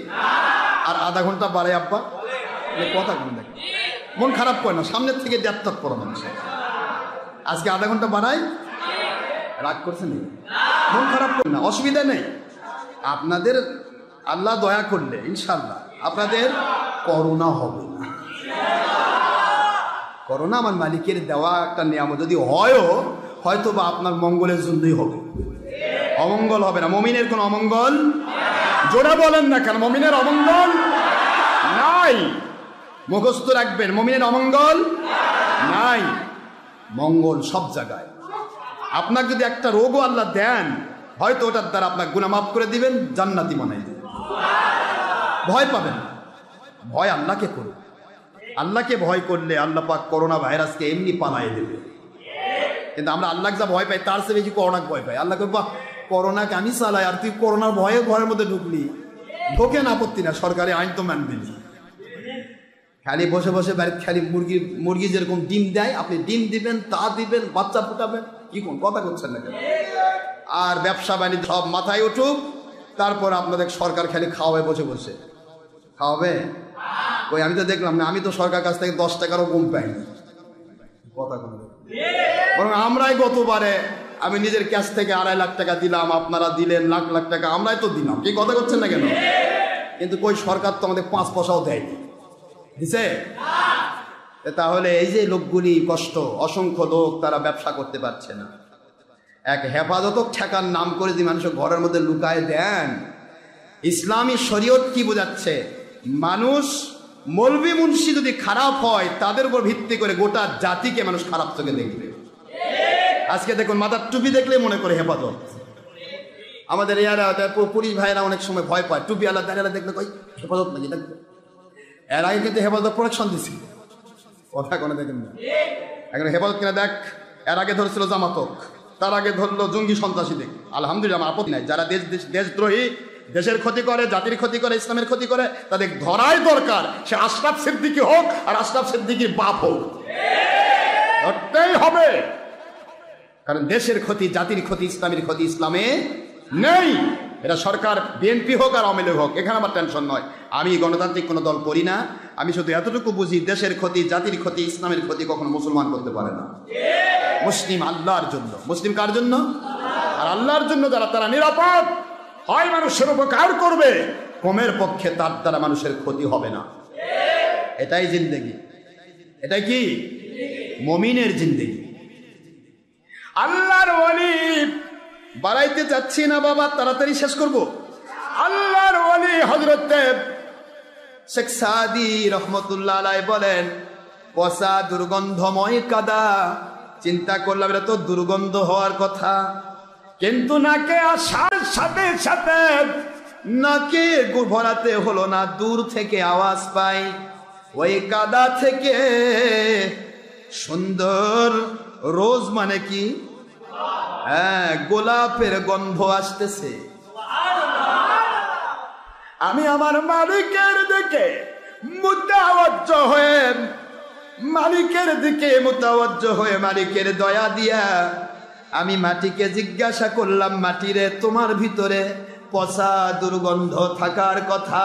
আর আধা ঘন্টা বাড়ে আব্বা কথা কোনো দেখে মন খারাপ করে না, সামনের থেকে 1:30 পড়া মানুষ আজকে আধা ঘন্টা বাড়াই, রাগ করছে নাকি? মন খারাপ করে না, অসুবিধা নেই। আপনাদের আল্লাহ দয়া করলে ইনশাল্লাহ আপনাদের করোনা হবে না। করোনা আমার মালিকের দেওয়া একটা নিয়ামত, যদি হয়ও হয়তো বা আপনার মঙ্গলের জন্যই হবে, অমঙ্গল হবে না। মুমিনের কোনো অমঙ্গল, জোরে বলেন না কেন? মুমিনের অমঙ্গল নাই, মুখস্থ রাখবেন, মুমিনের অমঙ্গল নাই, মঙ্গল সব জায়গায়। আপনার যদি একটা রোগও আল্লাহ দেন, হয়তো ওটার দ্বারা আপনার গুনাহ মাফ করে দিবেন, জান্নাতি বানাই দিবেন। ভয় পাবেন না, ভয় আল্লাহকে করুন। আল্লাহকে ভয় করলে আল্লাহ পাক করোনা ভাইরাসকে এমনি পালাই দেবে। কিন্তু আমরা আল্লাহকে যা ভয় পাই তার চেয়ে বেশি করোনাকে ভয় পাই। আল্লাহকে বাহ করোনাকে আমি চালাই, আর তুই করোনার ভয়ে ঘরের মধ্যে ঢুকলি, ঢোকেন আপত্তি না, সরকারি আইন তো মানবি। খালি বসে বসে বাড়িতে খালি মুরগি যেরকম ডিম দেয় আপনি ডিম দিবেন, তা দিবেন, বাচ্চা ফুটাবেন, কি কোন কথা করছেন না কেন? আর ব্যবসা বাণিজ্য সব মাথায় উঠুক, তারপর আপনাদের সরকার খালি খাওয়াবে, বসে বসে খাওয়াবে। ওই আমি তো দেখলাম না, আমি তো সরকার কাছ থেকে 10 টাকারও কম পাইনি। কথা বলবে বরং আমরাই গতবারে আমি নিজের ক্যাশ থেকে 2.5 লাখ টাকা দিলাম, আপনারা দিলেন লাখ লাখ টাকা, আমরাই তো দিলাম। কি কথা করছেন না কেন? কিন্তু কই সরকার তো আমাদের 5 পয়সাও দেয়নি, দিছে? তাহলে এই যে লোকগুলি কষ্ট, অসংখ্য লোক তারা ব্যবসা করতে পারছে না। এক হেফাজতক ঠেকার নাম করে যদি মানুষের ঘরের মধ্যে লুকায় দেন। ইসলামী শরীয়ত কি বোঝাচ্ছে? মানুষ মৌলবি মুন্সি যদি খারাপ হয় তাদের উপর ভিত্তি করে গোটা জাতিকে মানুষ খারাপ চোখে দেখবে। আজকে দেখুন মাথার টুপি দেখলে মনে করে হেফাজত। আমাদের এরা পুলিশ ভাইরা অনেক সময় ভয় পায়, টুপি আল্লাহ দাঁড়িয়ে দেখলে কই হেফাজত নাকি দেখবে। এর আগে কিন্তু হেফাজত প্রোটেকশন দিছি, কথা কোনো দেখেন না। এখন হেফাজত কিনা দেখ, এর আগে ধরেছিল জামাতক, তার আগে ধরলো জঙ্গি সন্ত্রাসীদের। আলহামদুলিল্লাহ আমার আপত্তি নাই, যারা দেশদ্রোহী, দেশের ক্ষতি করে, জাতির ক্ষতি করে, ইসলামের ক্ষতি করে, তাদের ধরাই দরকার। সে আশরাফ সিদ্দিকী হোক আর আশরাফ সিদ্দিকীর বাপ হোক, ধরতেই হবে। কারণ দেশের ক্ষতি, জাতির ক্ষতি, ইসলামের ক্ষতি ইসলামে নেই। এটা সরকার বিএনপি হোক আর আওয়ামী লীগ হোক, এখানে আমার টেনশন নয়। আমি গণতান্ত্রিক কোনো দল করি না, আমি শুধু এতটুকু বুঝি দেশের ক্ষতি, জাতির ক্ষতি, ইসলামের ক্ষতি কখনো মুসলমান করতে পারে না। মুসলিম আল্লাহর জন্য, মুসলিম কার জন্য? আর আল্লাহর জন্য যারা, তারা নিরাপদ হয়, মানুষের উপকার করবে, কমের পক্ষে তার দ্বারা মানুষের ক্ষতি হবে না। এটাই জিন্দেগি, এটাই কি মুমিনের জিন্দেগি। আল্লাহর ওলি বাড়াইতে চাচ্ছি না বাবা, তাড়াতাড়ি শেষ করব। আল্লাহর ওলি হযরত শেখ সাদি রহমতুল্লাহ আলাইহি বলেন, পচা দুর্গন্ধময় কাদা, চিন্তা করলাম এটা তো দুর্গন্ধ হওয়ার কথা, কিন্তু নাকে আসার সাথে সাথে নাকে ভরাতে হলো না, দূর থেকে আওয়াজ পাই ওই কাদা থেকে সুন্দর রোজ মানে কি, হ্যাঁ, গোলাপের গন্ধ আসতেছে। আমি আমার মালিকের দিকে মুতাওয়াজ্জ হয়ে, মালিকের দিকে মুতাওয়াজ্জ হয়ে মালিকের দয়া দিয়া আমি মাটিকে জিজ্ঞাসা করলাম, মাটিরে তোমার ভিতরে পচা দুর্গন্ধ থাকার কথা,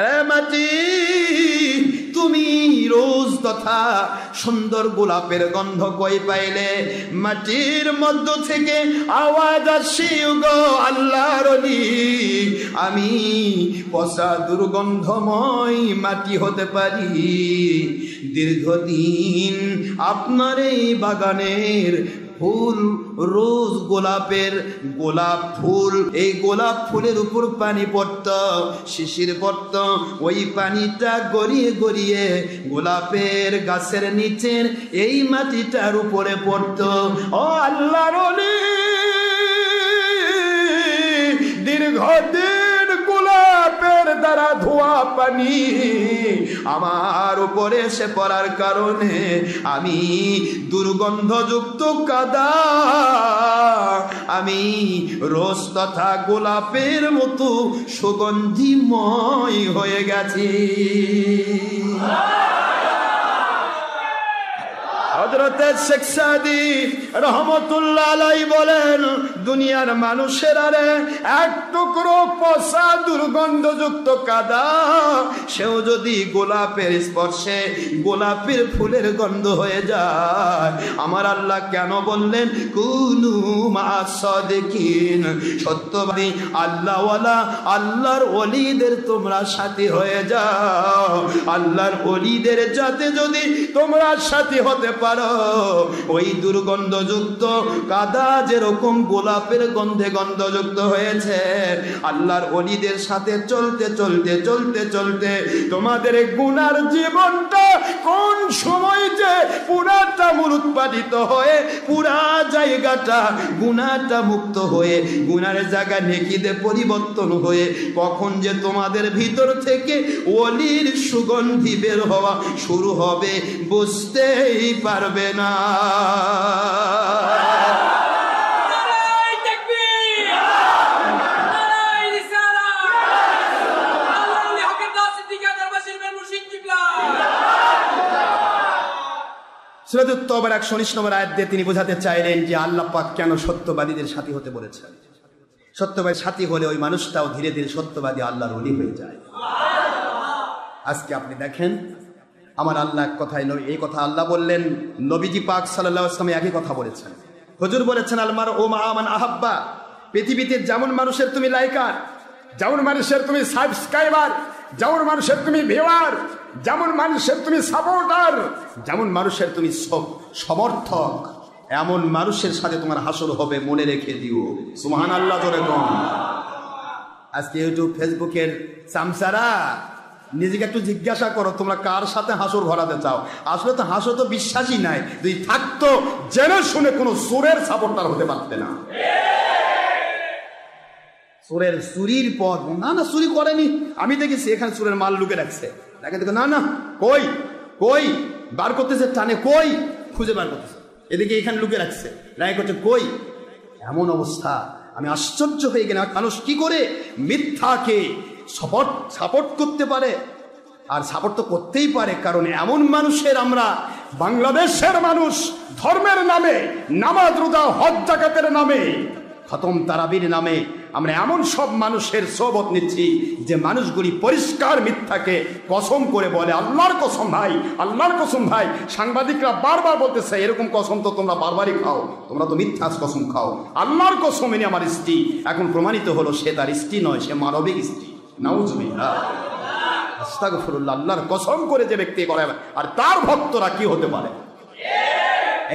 এ মাটি তুমি রোজ তথা সুন্দর গোলাপের গন্ধ কই পাইলে? মাটির মধ্য থেকে আওয়াজ আসে, গো আল্লাহর ওলি, আমি পচা দুর্গন্ধময় মাটি হতে পারি, দীর্ঘদিন আপনার এই বাগানের ফুল রোজ গোলাপের গোলাপ ফুল, এই গোলাপ ফুলের উপর পানি পড়ত, শিশির পড়ত, ওই পানিটা গড়িয়ে গড়িয়ে গোলাপের গাছের নিচের এই মাটিটার উপরে পড়ত। ও আল্লাহর ওলি, দীর্ঘদিন গোলাপের দ্বারা ধোয়া পানি আমার উপরে এসে পড়ার কারণে আমি দুর্গন্ধযুক্ত কাদা, আমি রোজ তথা গোলাপের মতো সুগন্ধিময় হয়ে গেছি। হযরত শেখ সাদি রহমতুল্লাহ আলাইহি বলেন, দুনিয়ার মানুষের আরে এক টুকরো পচা দুর্গন্ধযুক্ত কাদা, সেও যদি গোলাপের স্পর্শে গোলাপের ফুলের গন্ধ হয়ে যায়, আমার আল্লাহ কেন বললেন কুনু মা'আস সাদিকিন, সত্যবাদী আল্লাহওয়ালা আল্লাহর ওলিদের তোমরা সাথী হয়ে যাও। আল্লাহর ওলিদের যাতে যদি তোমরা সাথী হতে পারো, ওই দুর্গন্ধযুক্ত কাদা যেরকম গোলাপের গন্ধে গন্ধযুক্ত হয়েছে, আল্লাহর ওলিদের সাথে চলতে চলতে চলতে চলতে তোমাদের গুনার জীবনটা কোন সময় যে পুরাটা মূলোৎপাদিত হয়ে পুরা জায়গাটা গুনাহটা মুক্ত হয়ে গুনার জায়গা নেকিতে পরিবর্তন হয়ে কখন যে তোমাদের ভিতর থেকে ওলির সুগন্ধি বের হওয়া শুরু হবে বুঝতেই পারবে না। সূরা তওবার 119 নম্বর আয়াত দিয়ে তিনি বোঝাতে চাইলেন যে আল্লাহ পাক কেন সত্যবাদীদের সাথী হতে বলেছেন। সত্যবাদীর সাথী হলে ওই মানুষটাও ধীরে ধীরে সত্যবাদী আল্লাহর ওলি হয়ে যায়। আজকে আপনি দেখেন আমার আল্লাহ এক কথায় এই কথা আল্লাহ বললেন, নবীজি পাক সাল্লাল্লাহু আলাইহি ওয়াসাল্লাম একই কথা বলেছেন। হুজুর বলেছেন আলমার ও মা আমান আহাব্বা, পৃথিবীতে যেমন মানুষের তুমি লাইকার, যেমন মানুষের তুমি সাবস্ক্রাইবার, যেমন মানুষের তুমি ভিউয়ার, যেমন মানুষের তুমি সাপোর্টার, যেমন মানুষের তুমি সমর্থক, এমন মানুষের সাথে তোমার হাসর হবে, মনে রেখে দিও। সুবহানাল্লাহ জোরে কোন। আজকে ইউটিউব ফেসবুকের চামচারা নিজেকে একটু জিজ্ঞাসা করো তোমরা কার সাথে হাসর ভরাতে চাও। আসলে তো হাসর তো বিশ্বাসই নাই, যদি থাকতো জেনে শুনে কোনো সুরের সাপোর্টার হতে পারতে না। সুরের চুরির পর না না চুরি করেনি, আমি দেখেছি এখানে সুরের মাল লুকে রাখছে, দেখে দেখো না না কই কই বার করতেছে, টানে কই খুঁজে বার করতেছে, এদিকে এখানে লুকে রাখছে, রায় করছে কই। এমন অবস্থা, আমি আশ্চর্য হয়ে গেলাম মানুষ কি করে মিথ্যাকে সাপোর্ট করতে পারে। আর সাপোর্ট তো করতেই পারে, কারণ এমন মানুষের আমরা বাংলাদেশের মানুষ ধর্মের নামে, নামাজ রোজা হজ যাকাতের নামে, খতম তারাবির নামে আমরা এমন সব মানুষের সোহবত নিচ্ছি যে মানুষগুলি পরিষ্কার মিথ্যাকে কসম করে বলে আল্লাহর কসম ভাই, আল্লাহর কসম ভাই। সাংবাদিকরা বারবার বলতেছে এরকম কসম তো তোমরা বারবারই খাও, তোমরা তো মিথ্যা কসম খাও। আল্লাহর কসম এনে আমার স্ত্রী, এখন প্রমাণিত হলো সে তার স্ত্রী নয়, সে মানবিক স্ত্রী। নাউজুবিল্লাহ, আস্তাগফিরুল্লাহ। আল্লাহর কসম করে যে ব্যক্তি করে, আর তার ভক্তরা কি হতে পারে?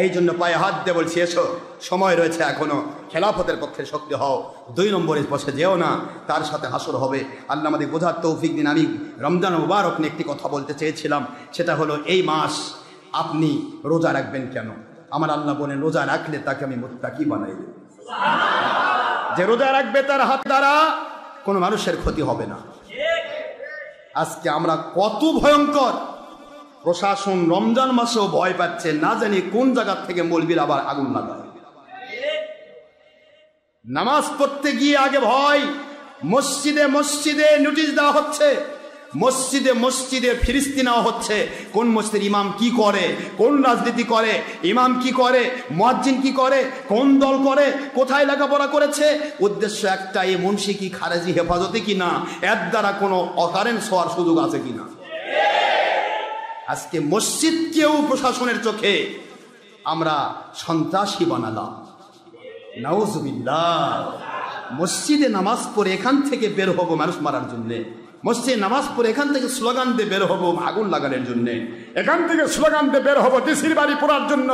এই জন্য পায়ে হাত দিয়ে বলছি, এসো, সময় রয়েছে এখনো, খেলাফতের পক্ষে শক্তি হও, 2 নম্বরে বসে যেও না, তার সাথে হাসর হবে। আল্লাহ আমাদের বোঝার তৌফিক দিন। আমি রমজান মুবারক নিয়ে একটি কথা বলতে চেয়েছিলাম, সেটা হলো এই মাস আপনি রোজা রাখবেন কেন? আমার আল্লাহ বলেন, রোজা রাখলে তাকে আমি মুত্তাকি বানাই দেব। যে রোজা রাখবে তার হাত দ্বারা কোনো মানুষের ক্ষতি হবে না। আজকে আমরা কত ভয়ঙ্কর, প্রশাসন রমজান মাসেও ভয় পাচ্ছে, না জানি কোন জায়গা থেকে মৌলবীর আবার আগুন লাগায়। নামাজ পড়তে গিয়ে আগে ভয়, মসজিদে মসজিদে নোটিশ দেওয়া হচ্ছে, মসজিদে মসজিদে ফিরিস্তি নেওয়া হচ্ছে, কোন মসজিদের ইমাম কি করে, কোন রাজনীতি করে, ইমাম কি করে, মুয়াজ্জিন কি করে, কোন দল করে, কোথায় লেখাপড়া করেছে, উদ্দেশ্য একটা, এই মুন্সি কি খারেজি হেফাজতে কিনা, এর দ্বারা কোনো অকারেন্স হওয়ার সুযোগ আছে কিনা। আজকে মসজিদকেও প্রশাসনের চোখে আমরা সন্ত্রাসী বানালাম, নাউজুবিল্লাহ। মসজিদে নামাজ পড়ে এখান থেকে বের হবো মানুষ মারার জন্যে, মসজিদে নামাজ পড়ে এখান থেকে স্লোগান দিয়ে বের হবো আগুন লাগানোর জন্য, এখান থেকে স্লোগান দিয়ে বের হবো ডিসির বাড়ি পোড়ার জন্য,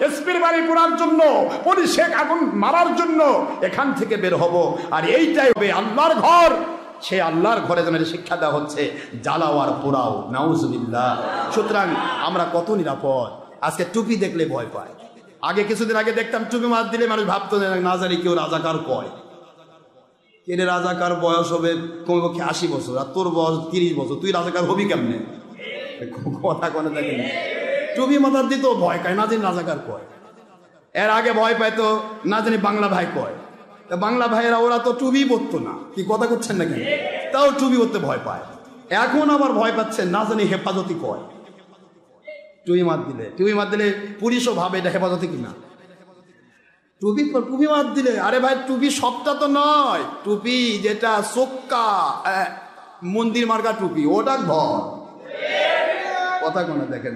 এসপির বাড়ি পোড়ার জন্য, পুলিশে আগুন মারার জন্য এখান থেকে বের হবো। আর এইটাই হবে আল্লাহর ঘর, সে আল্লাহর ঘরে যেন শিক্ষা দেওয়া হচ্ছে, জ্বালাও আর পোড়াও, নাউজুবিল্লাহ। সুতরাং আমরা কত নিরাপদ। আজকে টুপি দেখলে ভয় পায়। আগে কিছুদিন আগে দেখতাম টুপি মার দিলে মানুষ ভাবতো না জানি কেউ রাজাকার কয়, কেনে রাজাকার বয়স হবে কমপক্ষে 80 বছর, আর তোর বয়স 30 বছর, তুই রাজাকার হবি কেমনে? কথা কোনো দেখেন, টুপি মাথার দিত ভয় পায়, না জানি রাজাকার কয়। এর আগে ভয় পায় তো না জানি বাংলা ভাই কয়, বাংলা ভাইয়েরা ওরা তো টুপি পরতো না, কি কথা করছেন না কেন, তাও টুপি পরতে ভয় পায়। এখন আবার ভয় পাচ্ছে না জানি হেফাজতি কয়, টুপি মার দিলে পুলিশও ভাবে এটা হেফাজতি কিনা। টুপি মার দিলে, আরে ভাই টুপি সবটা তো নয়, টুপি যেটা চোক্কা মন্দির মার্কা টুপি ওটা ঘর, কথা কোনো দেখেন।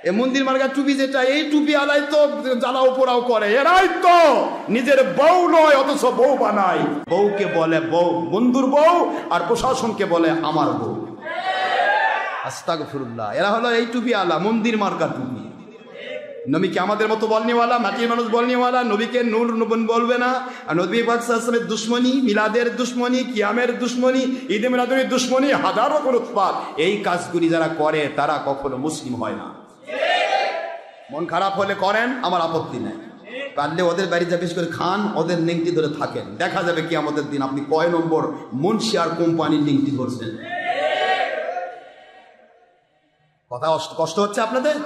এ মন্দির মার্কা টুপি যেটা, এই টুপি আলাই তো জ্বালাও পোড়াও করে, এরাই তো নিজের বউ নয় অথচ বউ বানায়। বউকে বলে বউ, বন্ধুর বউ, আর প্রশাসনকে বলে আমার বউ। আস্তাগফিরুল্লাহ। এরা হলো এই টুপি আলা, মন্দির মার্কা টুপি। নবীকে আমাদের মতো বলনেওয়ালা, মাটির মানুষ বলনেওয়ালা, নবীকে নূর বলবে না। আর নবী পাক সাল্লাল্লাহু আলাইহি ওয়াসাল্লামের দুশ্মনী, মিলাদের দুশ্মনী, কিয়ামের দুশ্মনী, ঈদে মিলাদুর দুশ্মনী, হাজারো কোন উৎপাত, এই কাজগুলি যারা করে তারা কখনো মুসলিম হয় না। মন খারাপ হলে করেন, আমার আপত্তি নেই, পারলে ওদের বাড়িতে বেশ করে খান, ওদের লিঙ্কটি ধরে থাকেন, দেখা যাবে কি আমাদের দিন আপনি কয় নম্বর মুন্সি আর কোম্পানির লিঙ্কটি ধরছেন। কথা কষ্ট হচ্ছে আপনাদের?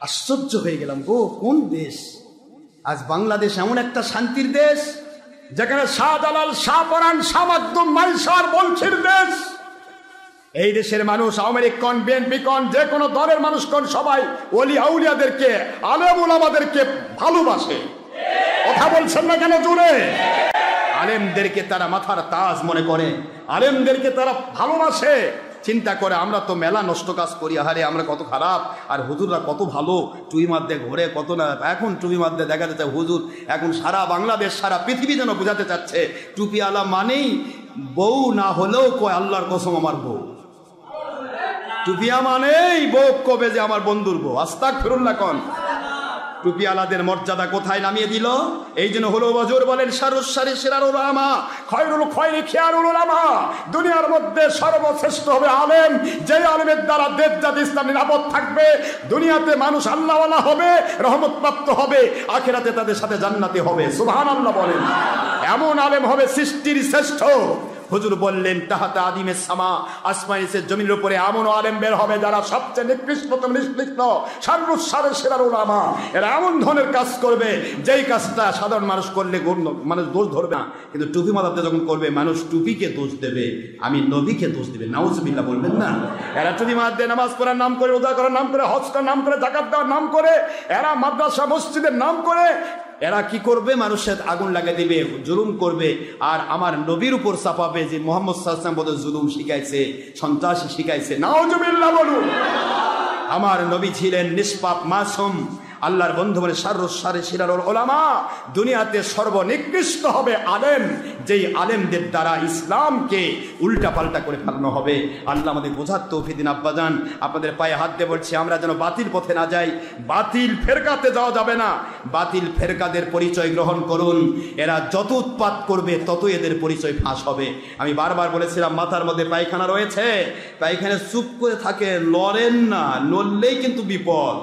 আশ্চর্য হয়ে গেলাম গো, কোন দেশ আজ বাংলাদেশ এমন একটা শান্তির দেশ, যেখানে শাহজালাল, শাহপরান, শাহ মাকদুম, মাইশার বংশের দেশ। এই দেশের মানুষ আওয়ামী লীগ কন, বিএনপি কন, যে কোনো দলের মানুষ কন, সবাই ওলি আউলিয়াদেরকে, আলেম ওলামাদেরকে ভালোবাসে। কথা বলছেন না কেন জোরে? আলেমদেরকে তারা মাথার তাজ মনে করে, আলেমদেরকে তারা ভালোবাসে। চিন্তা করে আমরা তো মেলা নষ্ট কাজ করি, আহারে আমরা কত খারাপ, আর হুজুররা কত ভালো, টুপি মারতে ঘোরে কত না। এখন টুপি মারতে দেখা যাচ্ছে হুজুর এখন সারা বাংলাদেশ, সারা পৃথিবী যেন বোঝাতে চাচ্ছে টুপি আলা মানেই বউ না হলেও কয় আল্লাহর কসম আমার বউ, টুপিয়া মানেই বউ কবে যে আমার বন্ধুর বউ। আস্তাগফিরুল্লাহ কোন টুপি আলাদের মর্যাদা কোথায় নামিয়ে দিল। এই জন্য হলো বজর বলেন সারুসারি শিরারুল উলামা খয়রুল খয়রি খিয়ারুল উলামা, দুনিয়ার মধ্যে সর্বশ্রেষ্ঠ হবে আলেম, যে আলেমের দ্বারা দেশ জাতি ইসলাম নিরাপদ থাকবে, দুনিয়াতে মানুষ আল্লাহওয়ালা হবে, রহমত প্রাপ্ত হবে, আখিরাতে তাদের সাথে জান্নাতি হবে। সুবহানাল্লাহ বলেন। এমন আলেম হবে সৃষ্টির শ্রেষ্ঠ। হুজুর বললেন তাহাতা আদিমের সামা, আসমানিসের জমির উপরে এমন আলেম বের হবে যারা সবচেয়ে নিকৃষ্টতম, নিষ্কৃষ্ট, সারুসারি শিরারুল উলামা। এরা এমন ধরনের কাজ করবে যেই কাজটা সাধারণ মানুষ করলে মানুষ দোষ ধরবে না, কিন্তু টুপি মাথাতে যখন করবে মানুষ টুপিকে দোষ দেবে, আমি নবীকে দোষ দেবে। নাউজুবিল্লাহ বলবেন না। এরা টুপি মাথাতে নামাজ পড়ার নাম করে, রোজা করার নাম করে, হজ করার নাম করে, যাকাত দেওয়ার নাম করে, এরা মাদ্রাসা মসজিদের নাম করে এরা কি করবে? মানুষের আগুন লাগিয়ে দিবে, জুলুম করবে, আর আমার নবীর উপর চাপাবে যে মুহাম্মদ সাল্লাল্লাহু আলাইহি ওয়াসাল্লাম বলে জুলুম শিখাইছে, সন্ত্রাসী শিখাইছে। নাউজুবিল্লাহ বলুন। আমার নবী ছিলেন নিষ্পাপ, মাসুম। আল্লাহর বন্ধু বলে সারে শিরারুল ওলামা, দুনিয়াতে সর্বনিকৃষ্ট হবে আলেম, যেই আলেমদের দ্বারা ইসলামকে উল্টা পাল্টা করে ফেলানো হবে। আল্লাহ আমাদের বোঝার তৌফিক দিন। আব্বাজান, আপনাদের পায়ে হাত দিয়ে বলছি, আমরা যেন বাতিল পথে না যাই, বাতিল ফেরকাতে যাওয়া যাবে না। বাতিল ফেরকাদের পরিচয় গ্রহণ করুন, এরা যত উৎপাত করবে তত এদের পরিচয় ফাঁস হবে। আমি বারবার বলেছিলাম, মাথার মধ্যে পায়খানা রয়েছে, পায়খানা চুপ করে থাকে, লড়েন না, নড়লেই কিন্তু বিপদ।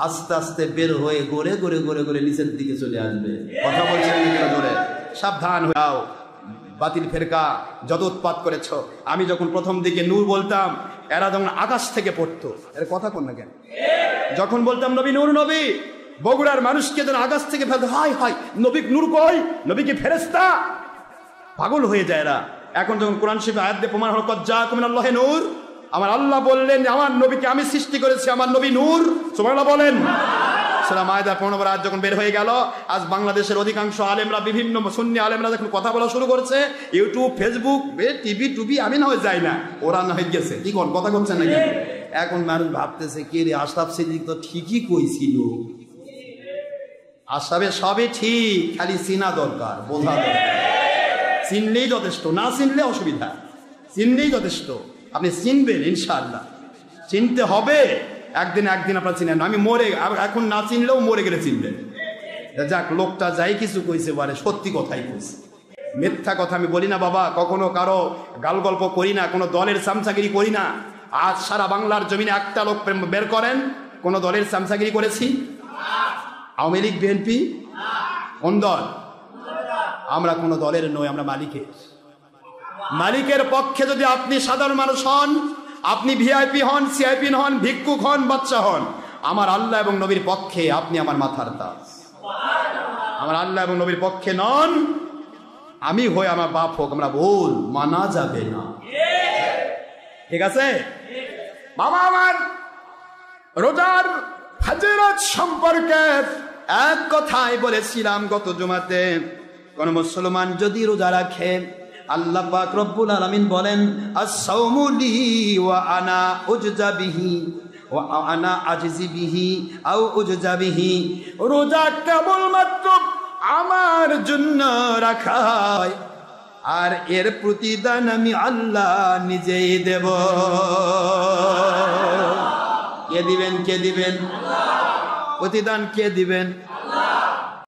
আস্তে আস্তে বের হয়ে গড়ে গড়ে গড়ে গড়ে নিচের দিকে চলে আসবে। কথা বলছেন জোরে, সাবধান হয়ে যাও। বাতিল ফেরকা যত উৎপাত করেছ, আমি যখন প্রথম দিকে নূর বলতাম, এরা যখন আকাশ থেকে পড়তো, এর কথা কোন না কেন, যখন বলতাম নবী নূর নবী, বগুড়ার মানুষকে যেন আকাশ থেকে ফেলতো, হাই হাই নবী নূর কই, নবী কি ফেরেশতা, পাগল হয়ে যায় এরা। এখন যখন কোরআন শরীফে আয়াত দিয়ে প্রমাণ হলো, কদ জাআকুম মিনাল্লাহি নূর, আমার আল্লাহ বললেন আমার নবীকে আমি সৃষ্টি করেছি, আমার নবী নূর, সুবহানাল্লাহ বলেন। সূরা মায়দার 15 নম্বর আয়াত যখন বের হয়ে গেল, আজ বাংলাদেশের অধিকাংশ আলেমরা, বিভিন্ন সুন্নি আলেমরা যখন কথা বলা শুরু করেছে, ইউটিউব ফেসবুক টিভি টুবি, আমি না হয়ে যাই না, ওরা না হয়ে গেছে, কি কোন কথা বলছেন নাকি? এখন মানুষ ভাবতেছে, কে রে, আশরাফ সিদ্দিক তো ঠিকই কইছিল, আশরাফের সবই ঠিক, খালি চিনা দরকার, বোঝা দরকার। চিনলেই যথেষ্ট, না চিনলে অসুবিধা, চিনলেই যথেষ্ট। আপনি চিনবেন ইনশাআল্লাহ, চিনতে হবে, একদিন আপনার চিনেন। আমি মরে, এখন না চিনলেও মরে গেলে চিনবেন। যাক, লোকটা যাই কিছু কইছে, বলে সত্যি কথাই কইছে, মিথ্যা কথা আমি বলি না বাবা, কখনো কারো গাল গল্প করি না, কোনো দলের চামচাগিরি করি না। আজ সারা বাংলার জমিনে একটা লোক বের করেন কোন দলের চামচাগিরি করেছি? আওয়ামী লীগ, বিএনপি, কোন দল? আমরা কোন দলের নই, আমরা মালিকের। মালিকের পক্ষে যদি আপনি সাধারণ মানুষ হন, আপনি ভিআইপি হন, সিআইপি হন, ভিক্ষুক হন, বাচ্চা হন, আমার আল্লাহ এবং নবীর পক্ষে আপনি আমার মাথার তাজ। আমার আল্লাহ এবং নবীর পক্ষে নন, আমি হয়ে আমার বাপ হোক, আমরা ভুল মানা যাবে না, ঠিক আছে বাবা? আমার রোজার ফজিলত সম্পর্কে এক কথাই বলেছিলাম গত জুমাতে, কোন মুসলমান যদি রোজা রাখে, আল্লাহ পাক রব্বুল আলামিন বলেন, আস-সাওমু লি ওয়া আনা উজজা বিহি ওয়া আনা আজিজি বিহি আও উজজা বিহি। রোজা কেবলমাত্র আমার জন্য রাখা হয়, আর এর প্রতিদান আমি আল্লাহ নিজেই দেব। কে দিবেন? কে দিবেন? প্রতিদান কে দিবেন?